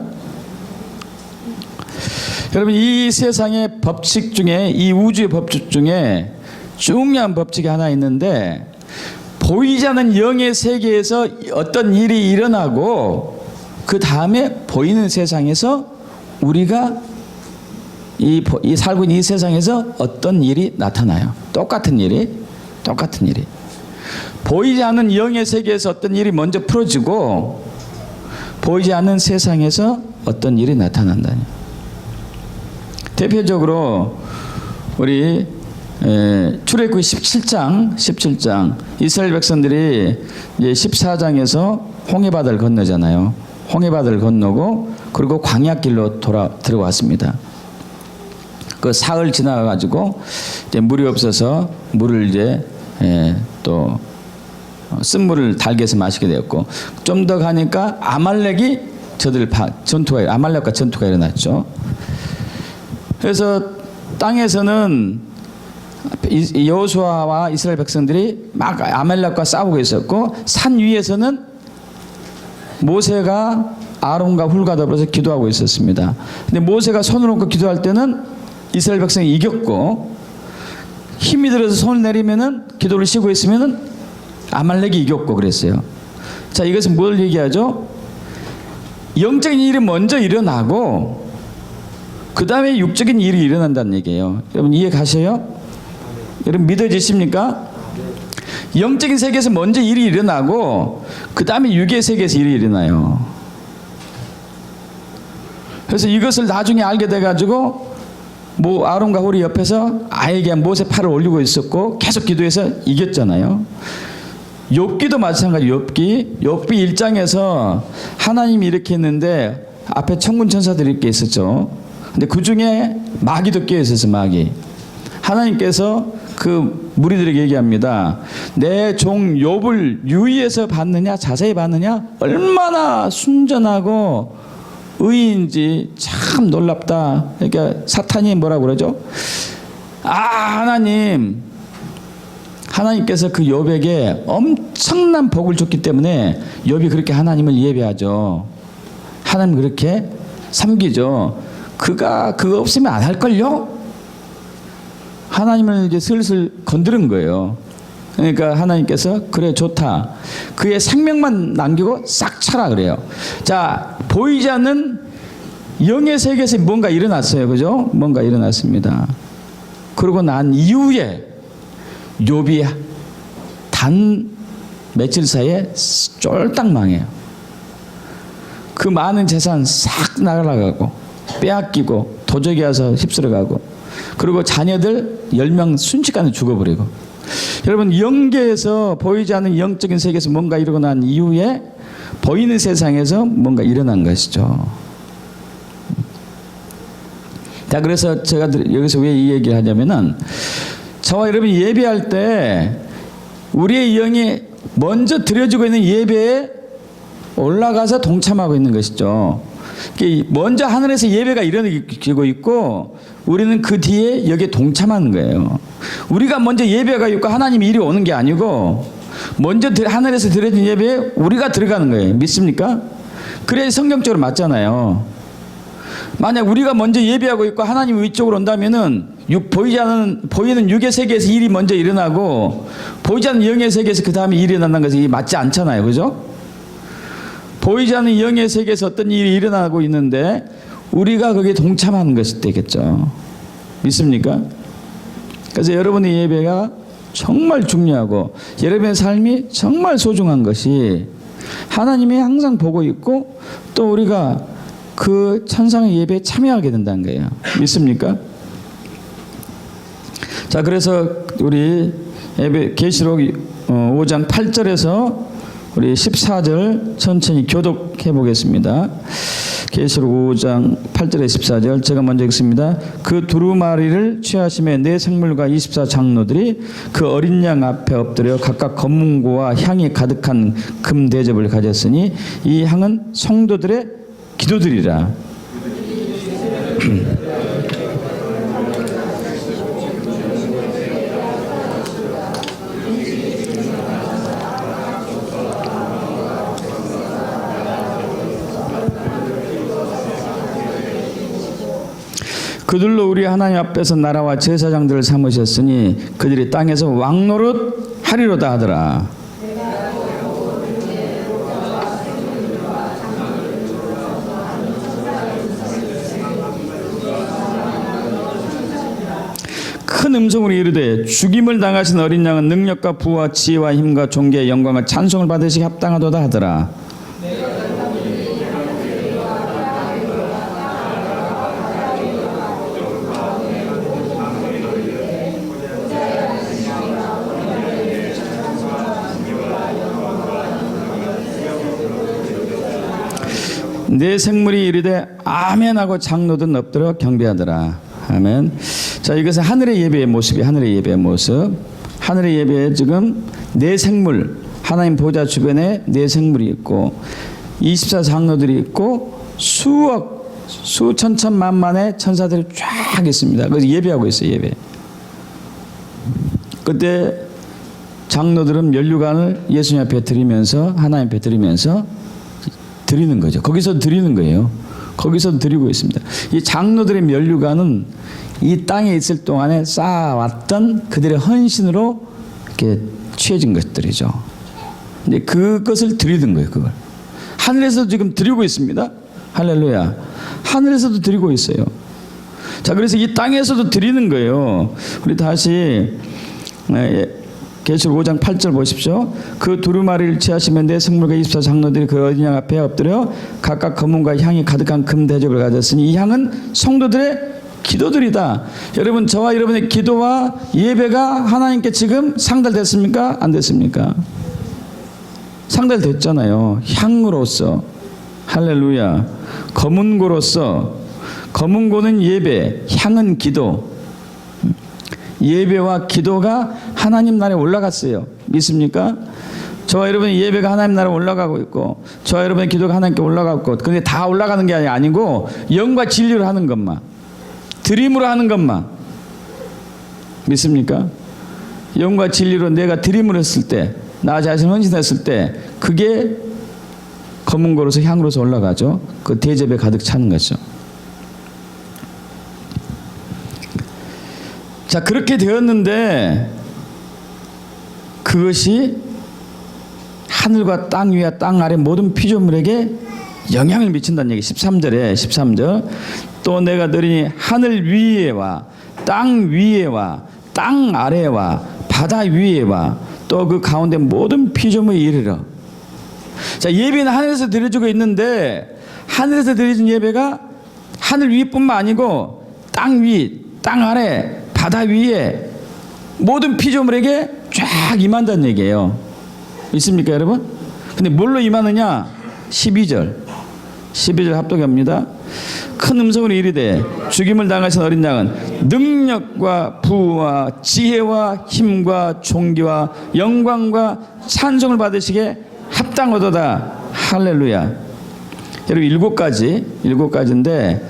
여러분, 이 세상의 법칙 중에, 이 우주의 법칙 중에 중요한 법칙이 하나 있는데, 보이지 않는 영의 세계에서 어떤 일이 일어나고 그 다음에 보이는 세상에서 우리가 이 살고 있는 이 세상에서 어떤 일이 나타나요. 똑같은 일이 보이지 않는 영의 세계에서 어떤 일이 먼저 풀어지고 보이지 않는 세상에서 어떤 일이 나타난다. 대표적으로 우리 출애굽기 17장 이스라엘 백성들이 이제 14장에서 홍해바다를 건너잖아요. 홍해바다를 건너고 그리고 광야길로 들어왔습니다. 그 사흘 지나가 가지고 이제 물이 없어서 물을 이제 또 쓴물을 달게서 마시게 되었고, 좀 더 가니까 아말렉이 아말렉과 전투가 일어났죠. 그래서 땅에서는 여호수아와 이스라엘 백성들이 막 아말렉과 싸우고 있었고, 산 위에서는 모세가 아론과 훌과 더불어서 기도하고 있었습니다. 근데 모세가 손을 얹고 기도할 때는 이스라엘 백성이 이겼고, 힘이 들어서 손을 내리면은 기도를 쉬고 있으면은 아말렉이 이겼고 그랬어요. 자, 이것은 뭘 얘기하죠? 영적인 일이 먼저 일어나고 그 다음에 육적인 일이 일어난다는 얘기예요. 여러분, 이해 가셔요? 여러분, 믿어지십니까? 영적인 세계에서 먼저 일이 일어나고 그 다음에 육의 세계에서 일이 일어나요. 그래서 이것을 나중에 알게 돼가지고 아론과 홀이 옆에서 아에게 모세 팔을 올리고 있었고 계속 기도해서 이겼잖아요. 욥기도 마찬가지. 욥기 1장에서 하나님이 이렇게 했는데 앞에 천군 천사들이 이렇게 있었죠. 근데 그 중에 마귀도 끼어 있었어. 마귀. 하나님께서 그 무리들에게 얘기합니다. 내 종 욥을 유의해서 봤느냐, 자세히 봤느냐, 얼마나 순전하고 의인지 참 놀랍다. 그러니까 사탄이 뭐라고 그러죠? 하나님께서 그 욥에게 엄청난 복을 줬기 때문에 욥이 그렇게 하나님을 예배하죠. 하나님 그렇게 섬기죠. 그가 그거 없으면 안 할걸요? 하나님을 이제 슬슬 건드린 거예요. 그러니까 하나님께서 그래 좋다. 그의 생명만 남기고 싹 차라 그래요. 자, 보이지 않는 영의 세계에서 뭔가 일어났어요. 그죠? 뭔가 일어났습니다. 그러고 난 이후에 욥이 단 며칠 사이에 쫄딱 망해요. 그 많은 재산 싹 날아가고 빼앗기고 도적이 와서 휩쓸어가고, 그리고 자녀들 10명 순식간에 죽어버리고. 여러분, 영계에서 보이지 않는 영적인 세계에서 뭔가 이루고 난 이후에 보이는 세상에서 뭔가 일어난 것이죠. 자, 그래서 제가 여기서 왜 이 얘기를 하냐면은, 저와 여러분이 예배할 때 우리의 영이 먼저 드려지고 있는 예배에 올라가서 동참하고 있는 것이죠. 먼저 하늘에서 예배가 일어나고 있고 우리는 그 뒤에 여기에 동참하는 거예요. 우리가 먼저 예배가 있고 하나님이 이리 오는 게 아니고 먼저 하늘에서 드려진 예배에 우리가 들어가는 거예요. 믿습니까? 그래야 성경적으로 맞잖아요. 만약 우리가 먼저 예배하고 있고 하나님이 위쪽으로 온다면은 보이는 육의 세계에서 일이 먼저 일어나고 보이지 않는 영의 세계에서 그 다음에 일이 일어난다는 것이 맞지 않잖아요. 그죠? 보이지 않는 영의 세계에서 어떤 일이 일어나고 있는데 우리가 거기에 동참하는 것이 되겠죠. 믿습니까? 그래서 여러분의 예배가 정말 중요하고 여러분의 삶이 정말 소중한 것이 하나님이 항상 보고 있고 또 우리가 그 천상의 예배에 참여하게 된다는 거예요. 믿습니까? 자, 그래서 우리 계시록 5장 8절에서 우리 14절 천천히 교독해 보겠습니다. 계시록 5장 8절에 14절 제가 먼저 읽습니다. 그 두루마리를 취하심에 네 생물과 24장로들이 그 어린 양 앞에 엎드려 각각 검은고와 향이 가득한 금 대접을 가졌으니 이 향은 성도들의 기도들이라. 그들로 우리 하나님 앞에서 나라와 제사장들을 삼으셨으니 그들이 땅에서 왕노릇 하리로다 하더라. 큰 음성으로 이르되 죽임을 당하신 어린 양은 능력과 부와 지혜와 힘과 존귀의 영광과 찬송을 받으시기 합당하도다 하더라. 네 생물이 이르되 아멘하고 장로든 엎드려 경배하더라. 아멘. 자, 이것은 하늘의 예배의 모습이 하늘의 예배의 모습. 하늘의 예배에 지금 네 생물, 하나님 보좌 주변에 네 생물이 있고 24장로들이 있고 수천천만만의 천사들이 쫙 있습니다. 그래서 예배하고 있어요. 예배. 그때 장로들은 면류관을 예수님 앞에 드리면서 하나님 앞에 드리면서 드리는 거죠. 거기서 드리는 거예요. 거기서 드리고 있습니다. 이 장로들의 면류관은 이 땅에 있을 동안에 쌓아왔던 그들의 헌신으로 이렇게 취해진 것들이죠. 근데 그것을 드리는 거예요. 그걸 하늘에서 지금 드리고 있습니다. 할렐루야. 하늘에서도 드리고 있어요. 자, 그래서 이 땅에서도 드리는 거예요. 우리 다시 계시록 5장 8절 보십시오. 그 두루마리를 취하시면 네 생물과 24장로들이 그 어린 양 앞에 엎드려 각각 검은과 향이 가득한 금 대접을 가졌으니 이 향은 성도들의 기도들이다. 여러분, 저와 여러분의 기도와 예배가 하나님께 지금 상달됐습니까? 안 됐습니까? 상달됐잖아요. 향으로서. 할렐루야. 검은고로서. 검은고는 예배, 향은 기도. 예배와 기도가 하나님 나라에 올라갔어요. 믿습니까? 저와 여러분의 예배가 하나님 나라에 올라가고 있고 저와 여러분의 기도가 하나님께 올라가고 있고, 근데 다 올라가는 게 아니고 영과 진리로 하는 것만, 드림으로 하는 것만. 믿습니까? 영과 진리로 내가 드림을 했을 때, 나 자신 헌신했을 때 그게 검은고로서 향으로서 올라가죠. 그 대접에 가득 차는 거죠. 자, 그렇게 되었는데 그것이 하늘과 땅 위와 땅 아래 모든 피조물에게 영향을 미친다는 얘기. 13절 또 내가 들으니 하늘 위에와 땅 위에와 땅 아래와 바다 위에와 또 그 가운데 모든 피조물이 이르러. 자, 예배는 하늘에서 드려지고 있는데 하늘에서 드려진 예배가 하늘 위뿐만 아니고 땅 위, 땅 아래, 바다 위에 모든 피조물에게 쫙 임한다는 얘기예요. 있습니까, 여러분? 근데 뭘로 임하느냐? 12절 합독합니다. 큰 음성으로 이르되 죽임을 당하신 어린 양은 능력과 부와 지혜와 힘과 존귀와 영광과 찬송을 받으시기에 합당하도다. 할렐루야. 여러분, 7가지인데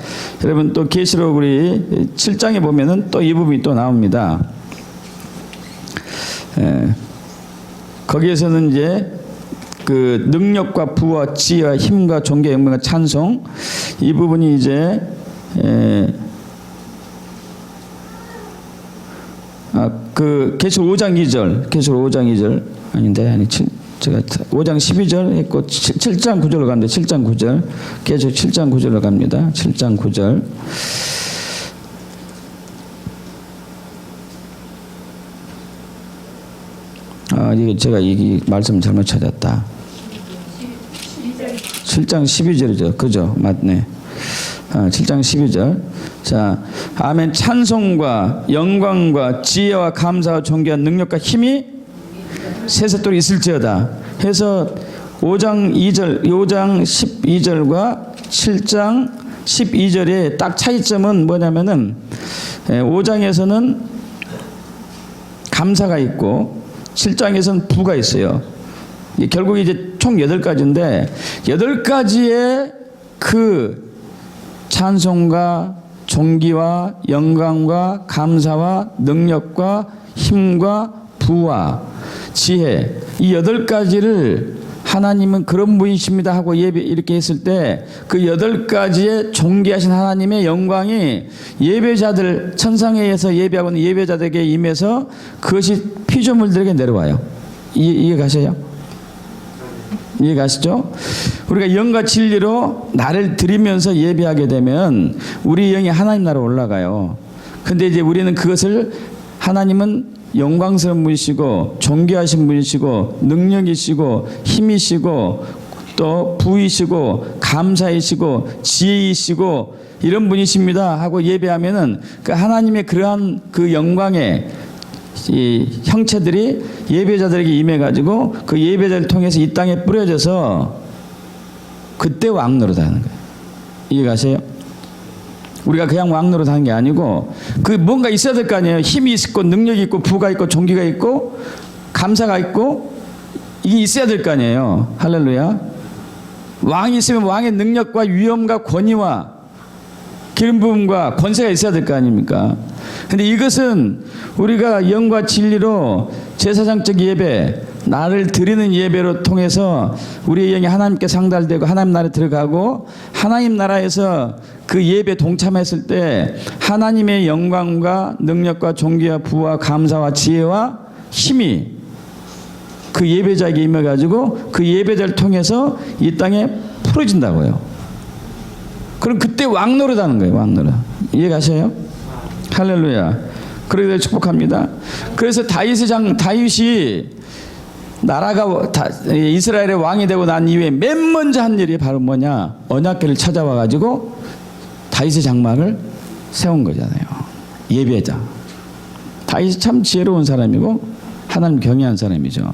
여러분 또 계시록 우리 7장에 보면은 또 이 부분이 또 나옵니다. 거기에서는 이제 그 능력과 부와 지혜와 힘과 존귀와 영광과 찬송, 이 부분이 이제 그 계시록 5장 2절 아닌데 제가 5장 12절 했고 7장 9절로 갑니다. 7장 9절. 계속 7장 9절로 갑니다. 7장 9절. 이게 제가 이 말씀 잘못 찾았다. 7장 12절이죠. 그죠? 맞네. 7장 12절. 자, 아멘. 찬송과 영광과 지혜와 감사와 존귀와 능력과 힘이 세세토록 있을지어다 해서 5장 12절과 7장 12절에 딱 차이점은 뭐냐면은 5장에서는 감사가 있고 7장에서는 부가 있어요. 결국 이제 총 8가지인데 8가지의 그 찬송과 존귀와 영광과 감사와 능력과 힘과 부와 지혜, 이 8가지를 하나님은 그런 분이십니다 하고 예배 이렇게 했을 때 그 8가지의 존귀하신 하나님의 영광이 예배자들, 천상에서 예배하고 있는 예배자들에게 임해서 그것이 피조물들에게 내려와요. 이해가세요? 이해가시죠? 우리가 영과 진리로 나를 드리면서 예배하게 되면 우리 영이 하나님 나라로 올라가요. 근데 이제 우리는 그것을, 하나님은 영광스러운 분이시고 존귀하신 분이시고 능력이시고 힘이시고 또 부이시고 감사이시고 지혜이시고 이런 분이십니다 하고 예배하면은 그 하나님의 그러한 그 영광의 이 형체들이 예배자들에게 임해가지고 그 예배자를 통해서 이 땅에 뿌려져서 그때 왕 노릇하는 거예요. 이해가세요? 우리가 그냥 왕 노릇하는 게 아니고 그 뭔가 있어야 될 거 아니에요. 힘이 있고 능력이 있고 부가 있고 존귀가 있고 감사가 있고 이게 있어야 될 거 아니에요. 할렐루야. 왕이 있으면 왕의 능력과 위엄과 권위와 기름 부음과 권세가 있어야 될 거 아닙니까? 근데 이것은 우리가 영과 진리로 제사장적 예배, 나를 드리는 예배로 통해서 우리의 영이 하나님께 상달되고 하나님 나라에 들어가고 하나님 나라에서 그 예배 동참했을 때 하나님의 영광과 능력과 존귀와 부와 감사와 지혜와 힘이 그 예배자에게 임해가지고 그 예배자를 통해서 이 땅에 풀어진다고요. 그럼 그때 왕 노릇하는 거예요. 왕 노릇. 이해가세요? 할렐루야. 그러기를 축복합니다. 그래서 다윗이 나라가 이스라엘의 왕이 되고 난 이후에 맨 먼저 한 일이 바로 뭐냐? 언약궤를 찾아와 가지고 다윗의 장막을 세운 거잖아요. 예배자. 다윗이 참 지혜로운 사람이고 하나님 경외한 사람이죠.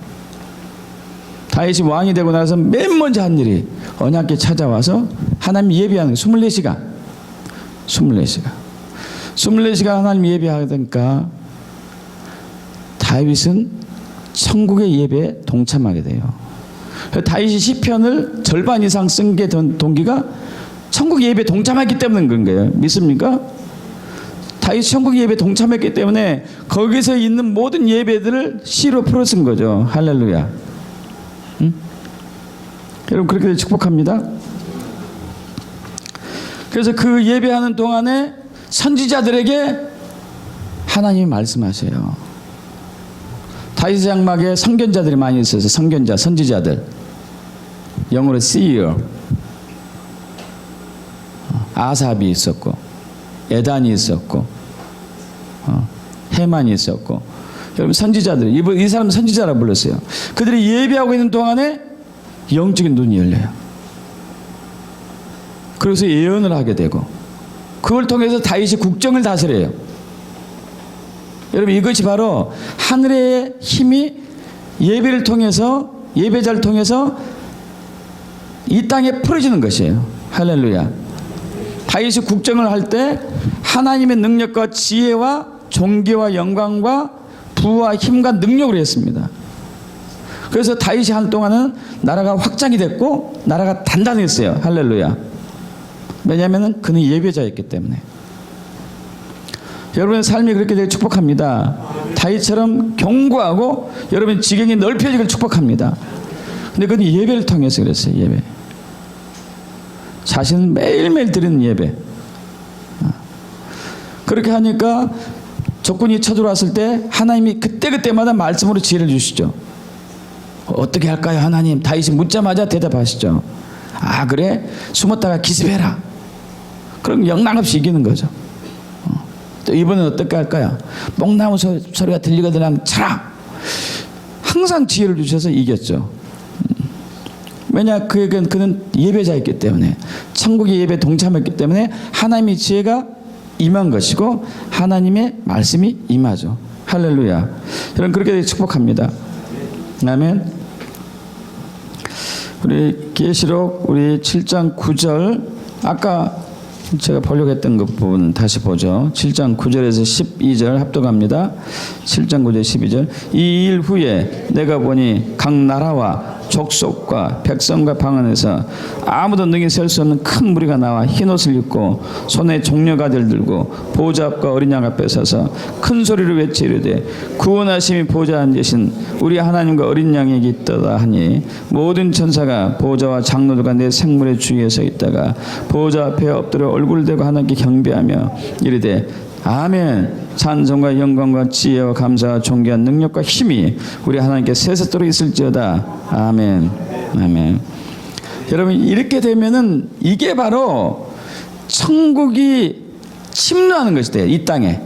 다윗이 왕이 되고 나서 맨 먼저 한 일이 언약궤 찾아와서 하나님 예배하는 거예요. 24시간 하나님 예배하니까 다윗은 천국의 예배에 동참하게 돼요. 다윗이 시편을 절반 이상 쓴 게 동기가 천국 예배에 동참했기 때문에 그런 거예요. 믿습니까? 다윗이 천국 예배에 동참했기 때문에 거기서 있는 모든 예배들을 시로 풀어 쓴 거죠. 할렐루야. 응? 여러분 그렇게 축복합니다. 그래서 그 예배하는 동안에 선지자들에게 하나님이 말씀하세요. 다윗의 장막에 선견자들이 많이 있어서 선지자들, 영어로 seer, 아삽이 있었고 에단이 있었고 헤만이 있었고, 여러분 선지자들, 이 사람 선지자라고 불렀어요. 그들이 예배하고 있는 동안에 영적인 눈이 열려요. 그래서 예언을 하게 되고 그걸 통해서 다윗이 국정을 다스려요. 여러분 이것이 바로 하늘의 힘이 예배를 통해서, 예배자를 통해서 이 땅에 풀어지는 것이에요. 할렐루야. 다윗이 국정을 할 때 하나님의 능력과 지혜와 존귀와 영광과 부와 힘과 능력으로 했습니다. 그래서 다윗이 한 동안은 나라가 확장이 됐고 나라가 단단했어요. 할렐루야. 왜냐하면 그는 예배자였기 때문에. 여러분의 삶이 그렇게 되게 축복합니다. 다윗처럼 견고하고 여러분 지경이 넓혀지기를 축복합니다. 근데 그는 예배를 통해서 그랬어요. 예배. 자신은 매일매일 드리는 예배. 그렇게 하니까 적군이 쳐들어왔을 때 하나님이 그때그때마다 말씀으로 지혜를 주시죠. 어떻게 할까요 하나님? 다윗이 묻자마자 대답하시죠. 아 그래? 숨었다가 기습해라. 그럼 영락없이 이기는 거죠. 또 이번엔 어떻게 할까요? 뽕나무 소리가 들리거든 차라. 항상 지혜를 주셔서 이겼죠. 왜냐? 그는 예배자였기 때문에, 천국의 예배에 동참했기 때문에 하나님의 지혜가 임한 것이고 하나님의 말씀이 임하죠. 할렐루야. 여러분 그렇게 축복합니다. 아멘. 우리 계시록 우리 7장 9절 아까 제가 보려고 했던 그 부분 다시 보죠. 7장 9절에서 12절 합독합니다. 7장 9절 12절. 이 일 후에 내가 보니 각 나라와 족속과 백성과 방 안에서 아무도 능히 셀 수 없는 큰 무리가 나와 흰옷을 입고 손에 종려가지를 들고 보좌 앞과 어린 양 앞에 서서 큰 소리로 외치 이르되 구원하심이 보좌 앉으신 우리 하나님과 어린 양에게 있도다 하니 모든 천사가 보좌와 장로들과 내 생물의 주위에 서 있다가 보좌 앞에 엎드려 얼굴을 대고 하나님께 경배하며 이르되 아멘. 찬송과 영광과 지혜와 감사와 존귀한 능력과 힘이 우리 하나님께 세세토록 있을지어다. 아멘. 아멘. 여러분 이렇게 되면은 이게 바로 천국이 침노하는 것이다. 이 땅에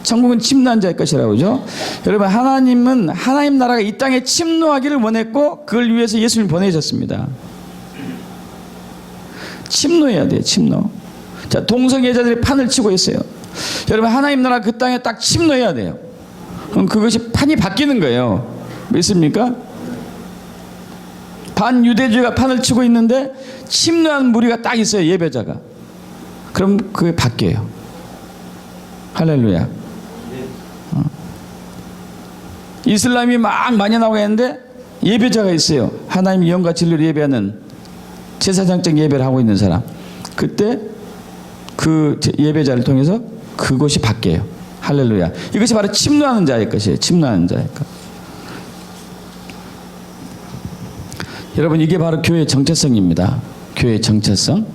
천국은 침노한 자의 것이라고 그러죠. 여러분 하나님은 하나님 나라가 이 땅에 침노하기를 원했고 그걸 위해서 예수님을 보내셨습니다. 침노해야 돼요. 침노. 자, 동성애자들이 판을 치고 있어요. 여러분 하나님 나라 그 땅에 딱 침노해야 돼요. 그럼 그것이 판이 바뀌는 거예요. 믿습니까? 반유대주의가 판을 치고 있는데 침노한 무리가 딱 있어요. 예배자가. 그럼 그게 바뀌어요. 할렐루야. 이슬람이 막 많이 나오고 있는데 예배자가 있어요. 하나님 영과 진리를 예배하는 제사장적 예배를 하고 있는 사람. 그때 그 예배자를 통해서 그것이 바뀌어요. 할렐루야. 이것이 바로 침노하는 자의 것이에요. 침노하는 자의 것. 여러분 이게 바로 교회의 정체성입니다. 교회의 정체성.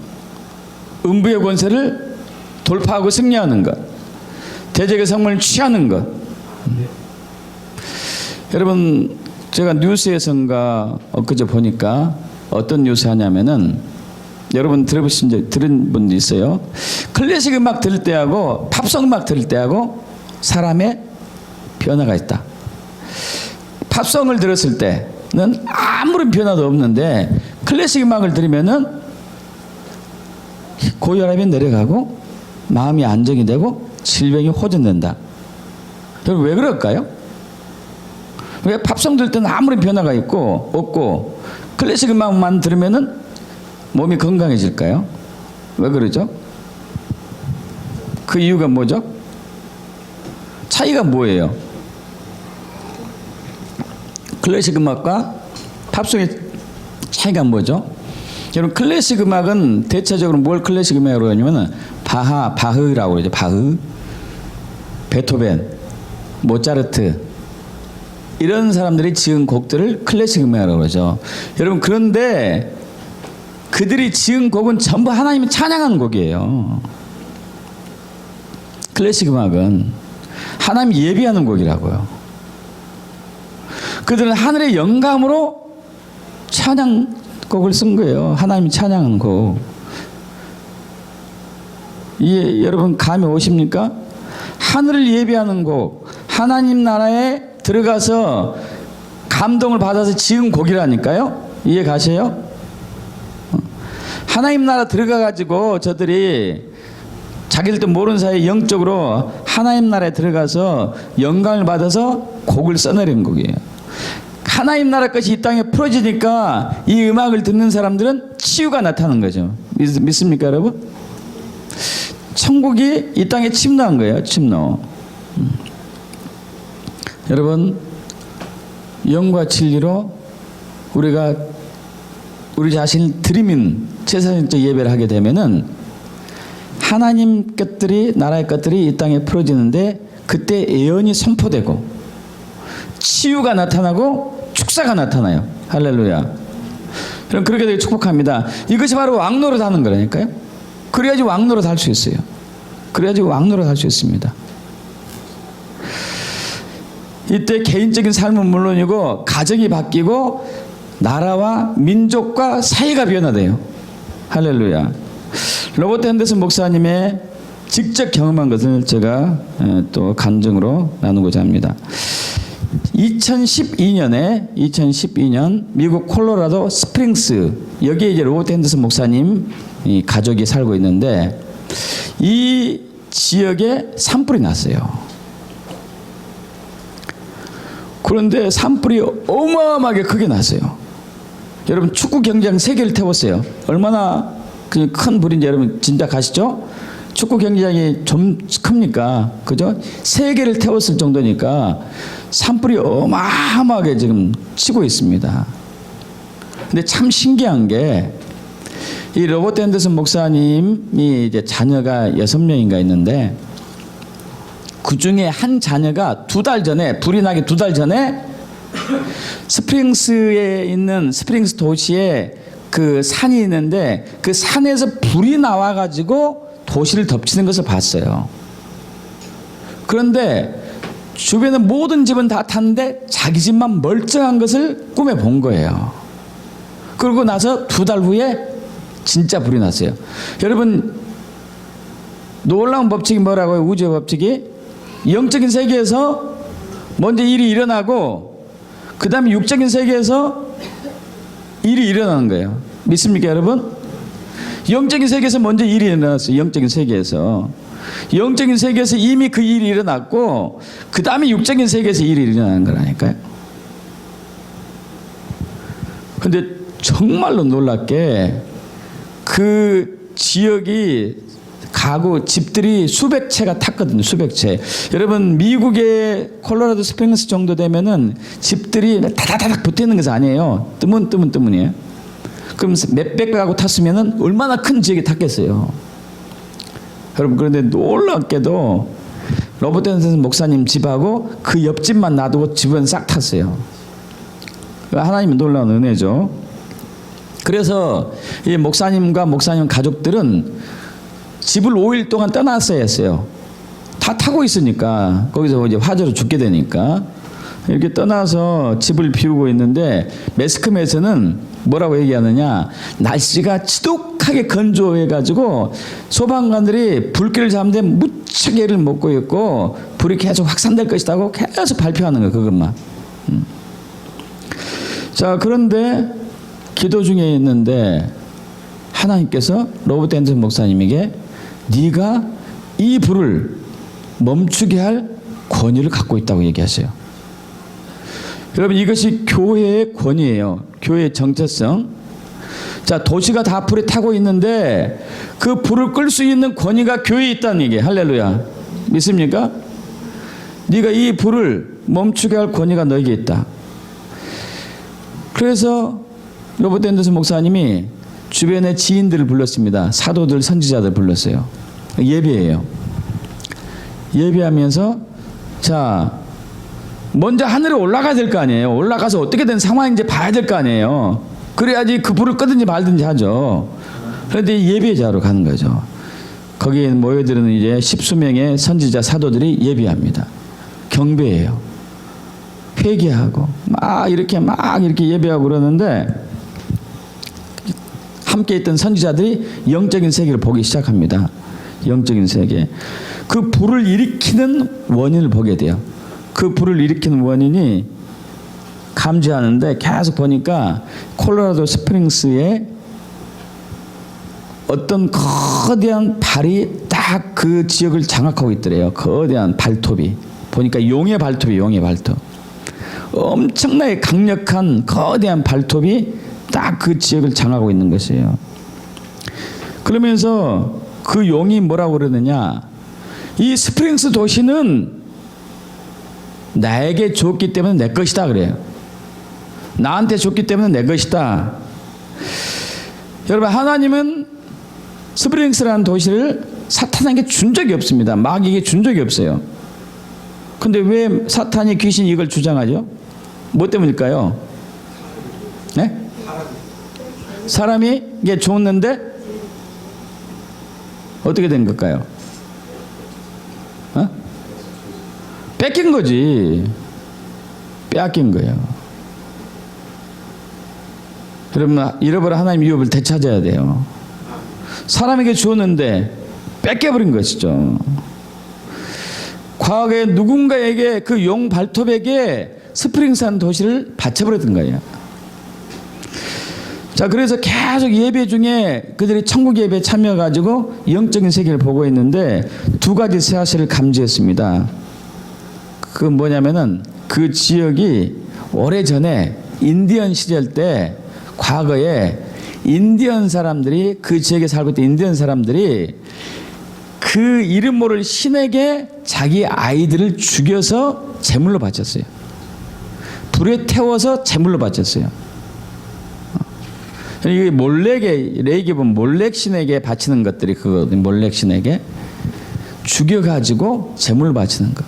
음부의 권세를 돌파하고 승리하는 것. 대적의 성문을 취하는 것. 여러분 제가 뉴스에선가 엊그제 보니까 어떤 뉴스 하냐면은 여러분 들은 분도 있어요. 클래식 음악 들을 때하고 팝송 음악 들을 때하고 사람의 변화가 있다. 팝송을 들었을 때는 아무런 변화도 없는데 클래식 음악을 들으면은 고혈압이 내려가고 마음이 안정이 되고 질병이 호전된다. 여러분 왜 그럴까요? 왜 팝송 들을 때는 아무런 변화가 없고 클래식 음악만 들으면은 몸이 건강해질까요? 왜 그러죠? 그 이유가 뭐죠? 차이가 뭐예요? 클래식 음악과 팝송의 차이가 뭐죠? 여러분 클래식 음악은 대체적으로 뭘 클래식 음악으로 하냐면 바흐라고 그러죠. 바흐, 베토벤, 모차르트 이런 사람들이 지은 곡들을 클래식 음악이라고 그러죠. 여러분 그런데 그들이 지은 곡은 전부 하나님을 찬양하는 곡이에요. 클래식 음악은 하나님 예비하는 곡이라고요. 그들은 하늘의 영감으로 찬양곡을 쓴 거예요. 하나님이 찬양하는 곡. 이게 여러분 감이 오십니까? 하늘을 예비하는 곡, 하나님 나라에 들어가서 감동을 받아서 지은 곡이라니까요. 이해 가세요? 하나님 나라 들어가 가지고 저들이 자기들도 모르는 사이에 영적으로 하나님 나라에 들어가서 영광을 받아서 곡을 써내린 곡이에요. 하나님 나라 것이 이 땅에 풀어지니까 이 음악을 듣는 사람들은 치유가 나타나는 거죠. 믿습니까 여러분? 천국이 이 땅에 침노한 거예요. 침노. 여러분 영과 진리로 우리가 우리 자신을 드리는 제사장적 예배를 하게 되면은 하나님 것들이 나라의 것들이 이 땅에 풀어지는데 그때 예언이 선포되고 치유가 나타나고 축사가 나타나요. 할렐루야. 그럼 그렇게 되게 축복합니다. 이것이 바로 왕노릇 하는 거라니까요. 그래야지 왕노릇 할 수 있어요. 그래야지 왕노릇 할 수 있습니다. 이때 개인적인 삶은 물론이고 가정이 바뀌고 나라와 민족과 사회가 변화돼요. 할렐루야. 로버트 핸더슨 목사님의 직접 경험한 것을 제가 또 간증으로 나누고자 합니다. 2012년 미국 콜로라도 스프링스 여기에 이제 로버트 핸더슨 목사님 가족이 살고 있는데 이 지역에 산불이 났어요. 그런데 산불이 어마어마하게 크게 났어요. 여러분 축구 경기장 3개를 태웠어요. 얼마나 그 큰 불인지 여러분 진짜 가시죠? 축구 경기장이 좀 큽니까? 그죠? 세 개를 태웠을 정도니까 산불이 어마어마하게 지금 치고 있습니다. 근데 참 신기한 게 이 로버트 앤더슨 목사님이 이제 자녀가 6명인가 있는데 그 중에 한 자녀가 2달 전에 불이 나기 2달 전에 스프링스에 있는 스프링스 도시에 그 산이 있는데 그 산에서 불이 나와 가지고 도시를 덮치는 것을 봤어요. 그런데 주변의 모든 집은 다 탔는데 자기 집만 멀쩡한 것을 꿈에 본 거예요. 그러고 나서 2달 후에 진짜 불이 났어요. 여러분 놀라운 법칙이 뭐라고요? 우주의 법칙이 영적인 세계에서 먼저 일이 일어나고 그 다음에 육적인 세계에서 일이 일어나는 거예요. 믿습니까 여러분? 영적인 세계에서 먼저 일이 일어났어요. 영적인 세계에서 이미 그 일이 일어났고 그 다음에 육적인 세계에서 일이 일어나는 거라니까요. 근데 정말로 놀랍게 그 지역이 가구 집들이 수백 채가 탔거든요. 수백 채. 여러분 미국의 콜로라도 스프링스 정도 되면은 집들이 다다다닥 붙어 있는 것이 아니에요. 뜨문이에요. 그럼 몇백 가구 탔으면은 얼마나 큰 지역이 탔겠어요. 여러분 그런데 놀랍게도 로버트 앤더슨 목사님 집하고 그 옆집만 놔두고 집은 싹 탔어요. 하나님의 놀라운 은혜죠. 그래서 이 목사님과 목사님 가족들은 집을 5일 동안 떠났어야 했어요. 다 타고 있으니까 거기서 이제 화재로 죽게 되니까 이렇게 떠나서 집을 비우고 있는데 매스컴에서는 뭐라고 얘기하느냐, 날씨가 지독하게 건조해가지고 소방관들이 불길을 잡는데 무척 애를 먹고 있고 불이 계속 확산될 것이라고 계속 발표하는 거예요. 그것만. 자, 그런데 기도 중에 있는데 하나님께서 로버트 앤더슨 목사님에게 네가 이 불을 멈추게 할 권위를 갖고 있다고 얘기하세요. 여러분 이것이 교회의 권위예요. 교회의 정체성. 자, 도시가 다 불에 타고 있는데 그 불을 끌 수 있는 권위가 교회에 있다는 얘기예요. 할렐루야. 믿습니까? 네가 이 불을 멈추게 할 권위가 너에게 있다. 그래서 로버트 앤더슨 목사님이 주변의 지인들을 불렀습니다. 사도들, 선지자들 불렀어요. 예배예요. 예배하면서 자, 먼저 하늘에 올라가야 될 거 아니에요. 올라가서 어떻게 된 상황인지 봐야 될 거 아니에요. 그래야지 그 불을 끄든지 말든지 하죠. 그런데 예배자로 가는 거죠. 거기에 모여드는 이제 10수명의 선지자 사도들이 예배합니다. 경배해요. 회개하고 막 이렇게 예배하고 그러는데 함께 있던 선지자들이 영적인 세계를 보기 시작합니다. 영적인 세계. 그 불을 일으키는 원인을 보게 돼요. 그 불을 일으키는 원인이 감지하는데 계속 보니까 콜로라도 스프링스에 어떤 거대한 발이 딱 그 지역을 장악하고 있더래요. 거대한 발톱이. 보니까 용의 발톱이 용의 발톱. 엄청나게 강력한 거대한 발톱이 딱 그 지역을 장악하고 있는 것이에요. 그러면서 그 용이 뭐라고 그러느냐, 이 스프링스 도시는 나에게 줬기 때문에 내 것이다 그래요. 나한테 줬기 때문에 내 것이다. 여러분 하나님은 스프링스라는 도시를 사탄에게 준 적이 없습니다. 마귀에게 준 적이 없어요. 근데 왜 사탄이 귀신이 이걸 주장하죠? 뭐 때문일까요? 네? 사람이 이게 줬는데 어떻게 된 걸까요? 뺏긴 거지. 빼앗긴 거예요. 여러분 잃어버린 하나님 유업을 되찾아야 돼요. 사람에게 주었는데 뺏겨버린 것이죠. 과거에 누군가에게 그 용 발톱에게 스프링스한 도시를 바쳐버렸던 거예요. 자, 그래서 계속 예배 중에 그들이 천국 예배에 참여해가지고 영적인 세계를 보고 있는데 두 가지 사실을 감지했습니다. 그 뭐냐면은 그 지역이 오래전에 인디언 시절 때 과거에 인디언 사람들이, 그 지역에 살고 있던 인디언 사람들이 그 이름 모를 신에게 자기 아이들을 죽여서 제물로 바쳤어요. 불에 태워서 제물로 바쳤어요. 이게 몰렉에, 레이기 보면 몰렉 신에게 바치는 것들이 그거거든요. 몰렉 신에게 죽여가지고 제물을 바치는 거.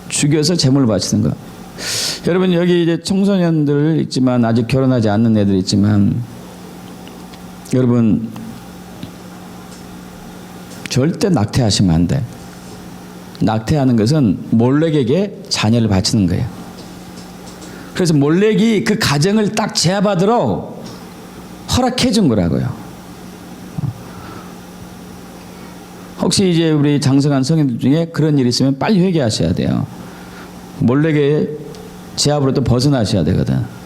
죽여서 제물을 바치는 거. 여러분, 여기 이제 청소년들 있지만, 아직 결혼하지 않는 애들 있지만, 여러분 절대 낙태하시면 안 돼. 낙태하는 것은 몰렉에게 자녀를 바치는 거예요. 그래서 몰렉이 그 가정을 딱 제압하도록 허락해 준 거라고요. 혹시 이제 우리 장성한 성인들 중에 그런 일이 있으면 빨리 회개하셔야 돼요. 몰렉의 제압으로부터 벗어나셔야 되거든.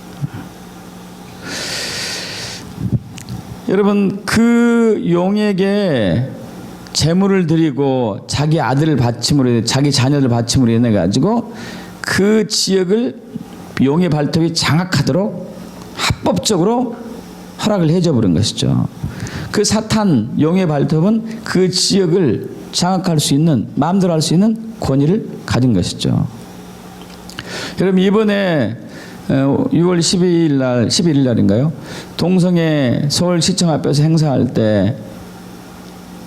여러분, 그 용에게 제물을 드리고 자기 아들을 바침으로, 자기 자녀를 바침으로 인해 가지고 그 지역을 용의 발톱이 장악하도록 합법적으로 허락을 해줘 버린 것이죠. 그 사탄 용의 발톱은 그 지역을 장악할 수 있는, 마음대로 할 수 있는 권위를 가진 것이죠. 여러분, 이번에 6월 11일 날인가요? 동성애 서울시청 앞에서 행사할 때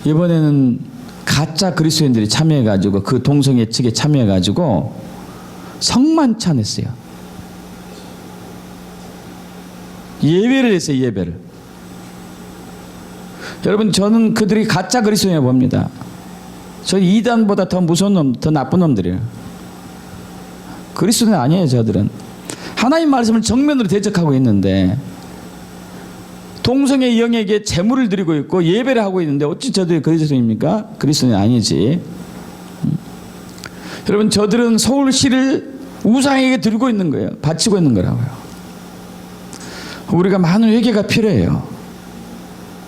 이번에는 가짜 그리스도인들이 참여해가지고, 그 동성애 측에 참여해가지고 성만찬했어요. 예배를 했어요. 예배를. 여러분, 저는 그들이 가짜 그리스도인이라고 봅니다. 저 이단보다 더 무서운 놈, 더 나쁜 놈들이에요. 그리스도는 아니에요. 저들은 하나님 말씀을 정면으로 대적하고 있는데, 동성애 영에게 제물을 드리고 있고 예배를 하고 있는데 어찌 저들이 그리스도입니까? 그리스도는 아니지. 여러분, 저들은 서울시를 우상에게 들고 있는 거예요. 바치고 있는 거라고요. 우리가 많은 회개가 필요해요.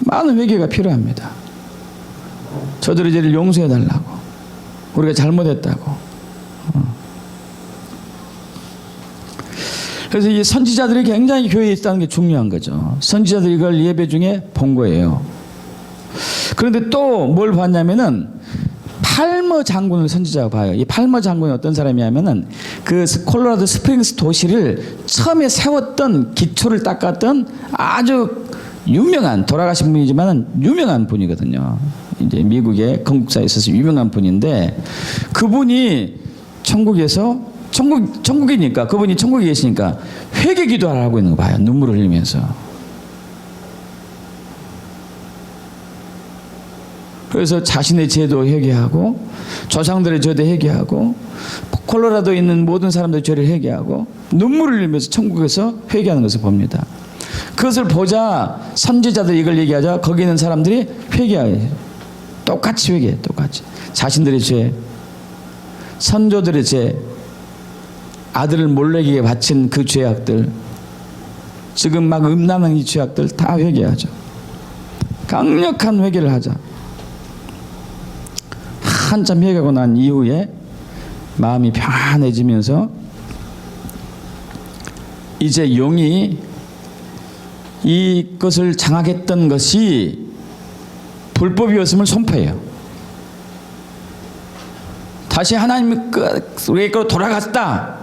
많은 회개가 필요합니다. 저들의 죄를 용서해 달라고, 우리가 잘못했다고. 그래서 이 선지자들이 굉장히 교회에 있다는 게 중요한 거죠. 선지자들이 이걸 예배 중에 본 거예요. 그런데 또 뭘 봤냐면은 팔머 장군을 선지자가 봐요. 이 팔머 장군이 어떤 사람이냐면은 그 콜로라도 스프링스 도시를 처음에 세웠던, 기초를 닦았던 아주 유명한, 돌아가신 분이지만 유명한 분이거든요. 이제 미국의 건국사에 있어서 유명한 분인데, 그분이 천국이니까, 그분이 천국에 계시니까 회개 기도를 하고 있는 거 봐요. 눈물을 흘리면서. 그래서 자신의 죄도 회개하고, 조상들의 죄도 회개하고, 콜로라도에 있는 모든 사람들의 죄를 회개하고, 눈물을 흘리면서 천국에서 회개하는 것을 봅니다. 그것을 보자 선지자들이 이걸 얘기하자 거기 있는 사람들이 회개해요. 똑같이 회개해. 똑같이 자신들의 죄, 선조들의 죄, 아들을 몰래에게 바친 그 죄악들, 지금 막 음란한 이 죄악들 다 회개하죠. 강력한 회개를 하자. 한참 회개하고 난 이후에 마음이 편안해지면서 이제 용이 이것을 장악했던 것이 불법이었음을 선포해요. 다시 하나님 우리의 것으로 돌아갔다.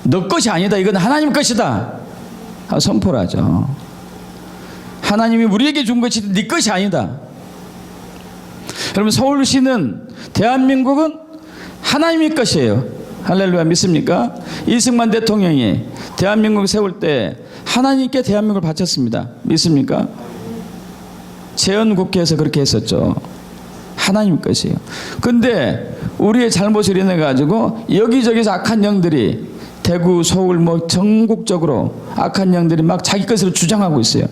너 것이 아니다. 이건 하나님 것이다. 선포를 하죠. 하나님이 우리에게 준 것이 네 것이 아니다. 여러분, 서울시는, 대한민국은 하나님의 것이에요. 할렐루야. 믿습니까? 이승만 대통령이 대한민국을 세울 때 하나님께 대한민국을 바쳤습니다. 믿습니까? 재헌국회에서 그렇게 했었죠. 하나님 것이에요. 근데 우리의 잘못을 인해 가지고 여기저기서 악한 영들이, 대구, 서울, 뭐 전국적으로 악한 영들이 막 자기 것으로 주장하고 있어요.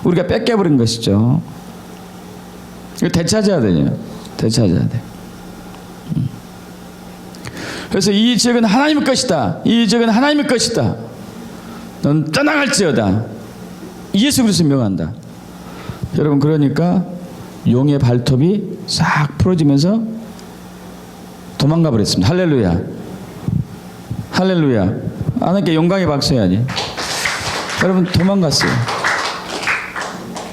우리가 뺏겨버린 것이죠. 이거 되찾아야 돼요. 되찾아야 돼. 그래서 이 지역은 하나님의 것이다. 이 지역은 하나님의 것이다. 넌 떠나갈지어다. 예수 그리스도 명한다. 여러분, 그러니까 용의 발톱이 싹 풀어지면서 도망가 버렸습니다. 할렐루야. 할렐루야. 하나님께 영광의 박수 해야지. 여러분, 도망갔어요.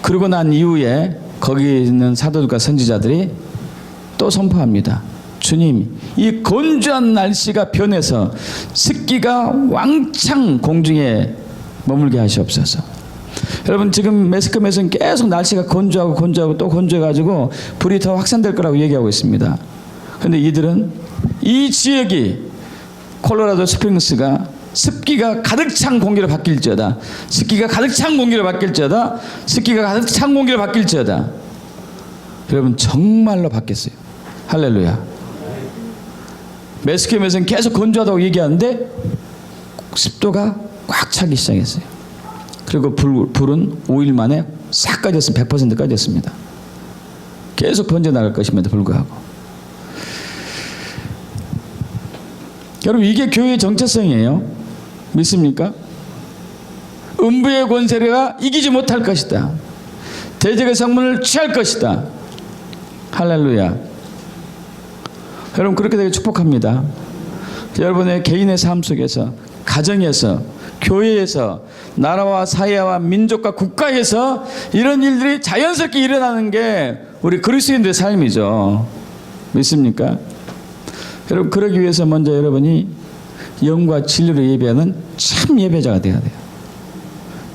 그러고 난 이후에 거기 있는 사도들과 선지자들이 또 선포합니다. 주님, 이 건조한 날씨가 변해서 습기가 왕창 공중에 머물게 하시옵소서. 여러분, 지금 매스컴에서는 계속 날씨가 건조하고 또 건조해가지고 불이 더 확산될 거라고 얘기하고 있습니다. 그런데 이들은 이 지역이 콜로라도 스프링스가 습기가 가득 찬 공기로 바뀔지어다. 습기가 가득 찬 공기로 바뀔지어다. 습기가 가득 찬 공기로 바뀔지어다. 여러분, 정말로 바뀌었어요. 할렐루야. 매스컴에서는 계속 건조하다고 얘기하는데 습도가 꽉 차기 시작했어요. 그리고 불은 5일 만에 싹 꺼졌으면 100% 꺼졌습니다. 계속 번져나갈 것임에도 불구하고. 여러분, 이게 교회의 정체성이에요. 믿습니까? 음부의 권세가 이기지 못할 것이다. 대적의 성문을 취할 것이다. 할렐루야. 여러분, 그렇게 되게 축복합니다. 여러분의 개인의 삶 속에서, 가정에서, 교회에서, 나라와 사회와 민족과 국가에서 이런 일들이 자연스럽게 일어나는 게 우리 그리스도인들의 삶이죠. 믿습니까? 여러분, 그러기 위해서 먼저 여러분이 영과 진리로 예배하는 참 예배자가 되어야 돼요.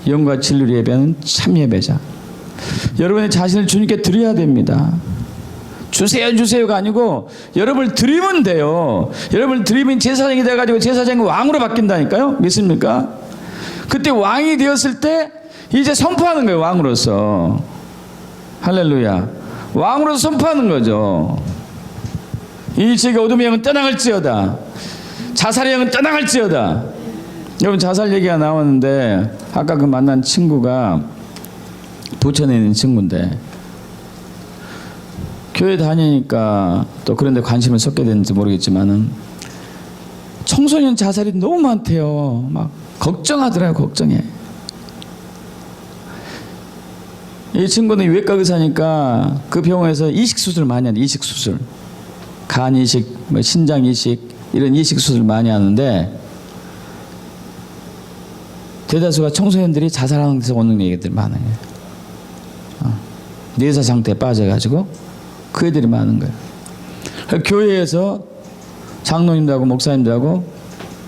영과 진리로 예배하는 참 예배자. 여러분의 자신을 주님께 드려야 됩니다. 주세요가 아니고 여러분을 드리면 돼요. 여러분을 드리면 제사장이 돼가지고 제사장이 왕으로 바뀐다니까요. 믿습니까? 그때 왕이 되었을 때 이제 선포하는 거예요. 왕으로서. 할렐루야. 왕으로서 선포하는 거죠. 이 지역의 어둠의 영은 떠나갈지어다. 자살의 영은 떠나갈지어다. 여러분, 자살 얘기가 나왔는데 아까 그 만난 친구가 부천에 있는 친구인데 교회 다니니까 또 그런 데 관심을 쏟게 됐는지 모르겠지만은 청소년 자살이 너무 많대요. 막 걱정하더라고요. 걱정해. 이 친구는 외과 의사니까 그 병원에서 이식 수술 많이 하는데, 이식 수술, 간 이식, 뭐 신장 이식, 이런 이식 수술 많이 하는데 대다수가 청소년들이 자살하는 데서 오는 얘기들 많아요. 뇌사 상태에 빠져가지고 그 애들이 많은 거예요. 교회에서 장로님들하고 목사님들하고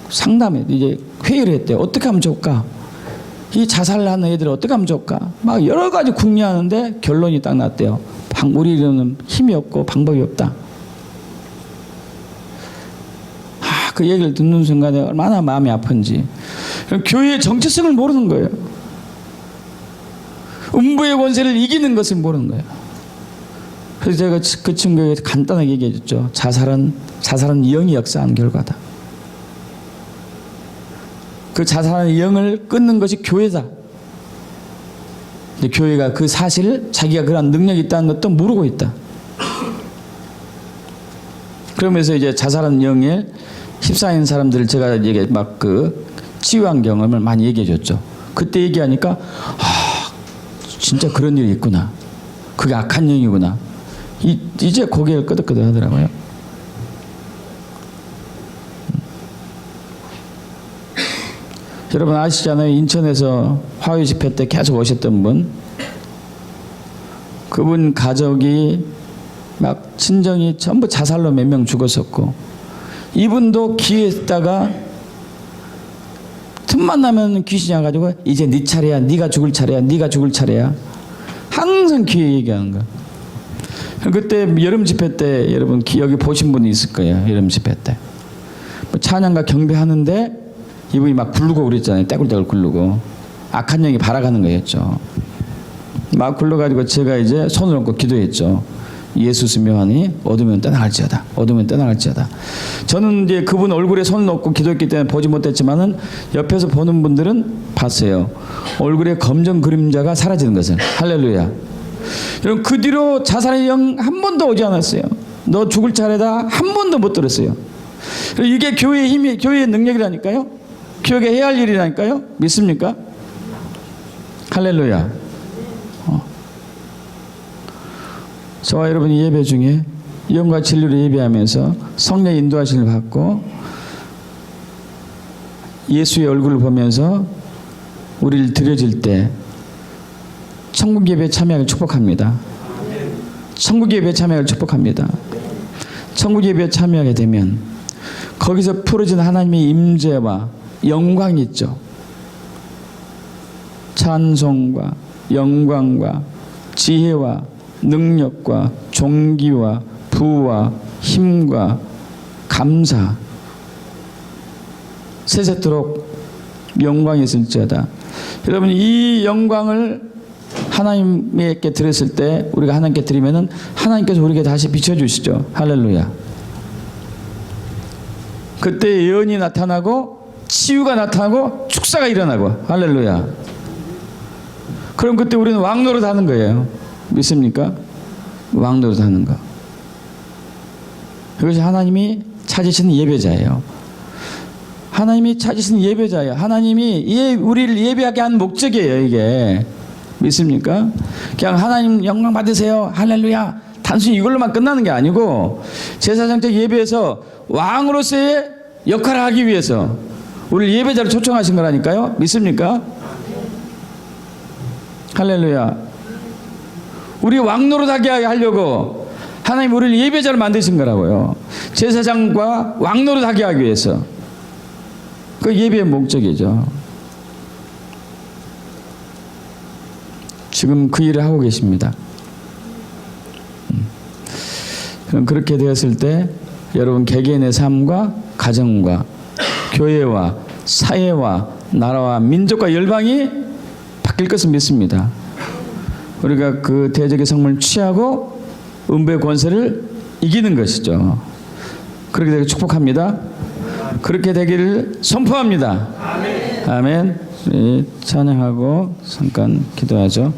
상담해, 이제 회의를 했대요. 어떻게 하면 좋을까? 이 자살하는 애들을 어떻게 하면 좋을까? 막 여러 가지 궁리하는데 결론이 딱 났대요. 우리는 힘이 없고 방법이 없다. 그 얘기를 듣는 순간에 얼마나 마음이 아픈지. 교회의 정체성을 모르는 거예요. 음부의 권세를 이기는 것을 모르는 거예요. 그래서 제가 그 친구에게 간단하게 얘기해 줬죠. 자살은 영이 역사하는 결과다. 그 자살하는 영을 끊는 것이 교회다. 근데 교회가 그 사실을 자기가 그런 능력이 있다는 것도 모르고 있다. 그러면서 이제 자살하는 영에 휩싸인 사람들을 제가 이게 막 그 치유한 경험을 많이 얘기해 줬죠. 그때 얘기하니까 진짜 그런 일이 있구나. 그게 악한 영이구나. 이제 고개를 끄덕끄덕 하더라고요. 여러분 아시잖아요. 인천에서 화요 집회 때 계속 오셨던 분. 그분 가족이 막 친정이 전부 자살로 몇 명 죽었었고, 이분도 기회했다가 틈만 나면 귀신이 와가지고 이제 네 차례야, 네가 죽을 차례야, 네가 죽을 차례야. 항상 기회 얘기하는 거. 그때 여름 집회 때 여러분 여기 보신 분이 있을 거예요. 여름 집회 때 뭐 찬양과 경배하는데 이분이 막 굴르고 그랬잖아요. 떼굴떼굴 굴르고 악한 영이 발악하는 거였죠. 막 굴러가지고 제가 이제 손을 얹고 기도했죠. 예수 스며하니 어두면 떠나갈지어다. 어두면 떠나갈지어다. 저는 이제 그분 얼굴에 손을 얹고 기도했기 때문에 보지 못했지만은 옆에서 보는 분들은 봤어요. 얼굴에 검정 그림자가 사라지는 것을. 할렐루야. 여러분, 그 뒤로 자살의 영 한 번도 오지 않았어요. 너 죽을 차례다 한 번도 못 들었어요. 이게 교회의 힘이, 교회의 능력이라니까요. 교회가 해야 할 일이라니까요. 믿습니까? 할렐루야. 저와 여러분이 예배 중에 영과 진리로 예배하면서 성령의 인도하심을 받고 예수의 얼굴을 보면서 우리를 드려질 때 천국 예배에 참여하기를 축복합니다. 천국 예배에 참여하기를 축복합니다. 천국 예배에 참여하게 되면 거기서 풀어진 하나님의 임재와 영광이 있죠. 찬송과 영광과 지혜와 능력과 존귀와 부와 힘과 감사 세세토록 영광이 있을지어다. 여러분, 이 영광을 하나님께 드렸을 때, 우리가 하나님께 드리면은 하나님께서 우리에게 다시 비춰주시죠. 할렐루야. 그때 예언이 나타나고 치유가 나타나고 축사가 일어나고, 할렐루야. 그럼 그때 우리는 왕노릇 하는 거예요. 믿습니까? 왕노릇 하는 거. 이것이 하나님이 찾으시는 예배자예요. 하나님이 찾으시는 예배자예요. 하나님이 우리를 예배하게 한 목적이에요, 이게. 믿습니까? 그냥 하나님 영광 받으세요, 할렐루야, 단순히 이걸로만 끝나는 게 아니고 제사장적 예배에서 왕으로서의 역할을 하기 위해서 우리를 예배자로 초청하신 거라니까요. 믿습니까? 할렐루야. 우리 왕노릇하게 하려고 하나님 우리를 예배자로 만드신 거라고요. 제사장과 왕노릇하게 하기 위해서. 그 예배의 목적이죠. 지금 그 일을 하고 계십니다. 그럼 그렇게 되었을 때 여러분 개개인의 삶과 가정과 교회와 사회와 나라와 민족과 열방이 바뀔 것을 믿습니다. 우리가 그 대적의 성문을 취하고 음부의 권세를 이기는 것이죠. 그렇게 되길 축복합니다. 그렇게 되기를 선포합니다. 아멘. 아멘. 찬양하고 잠깐 기도하죠.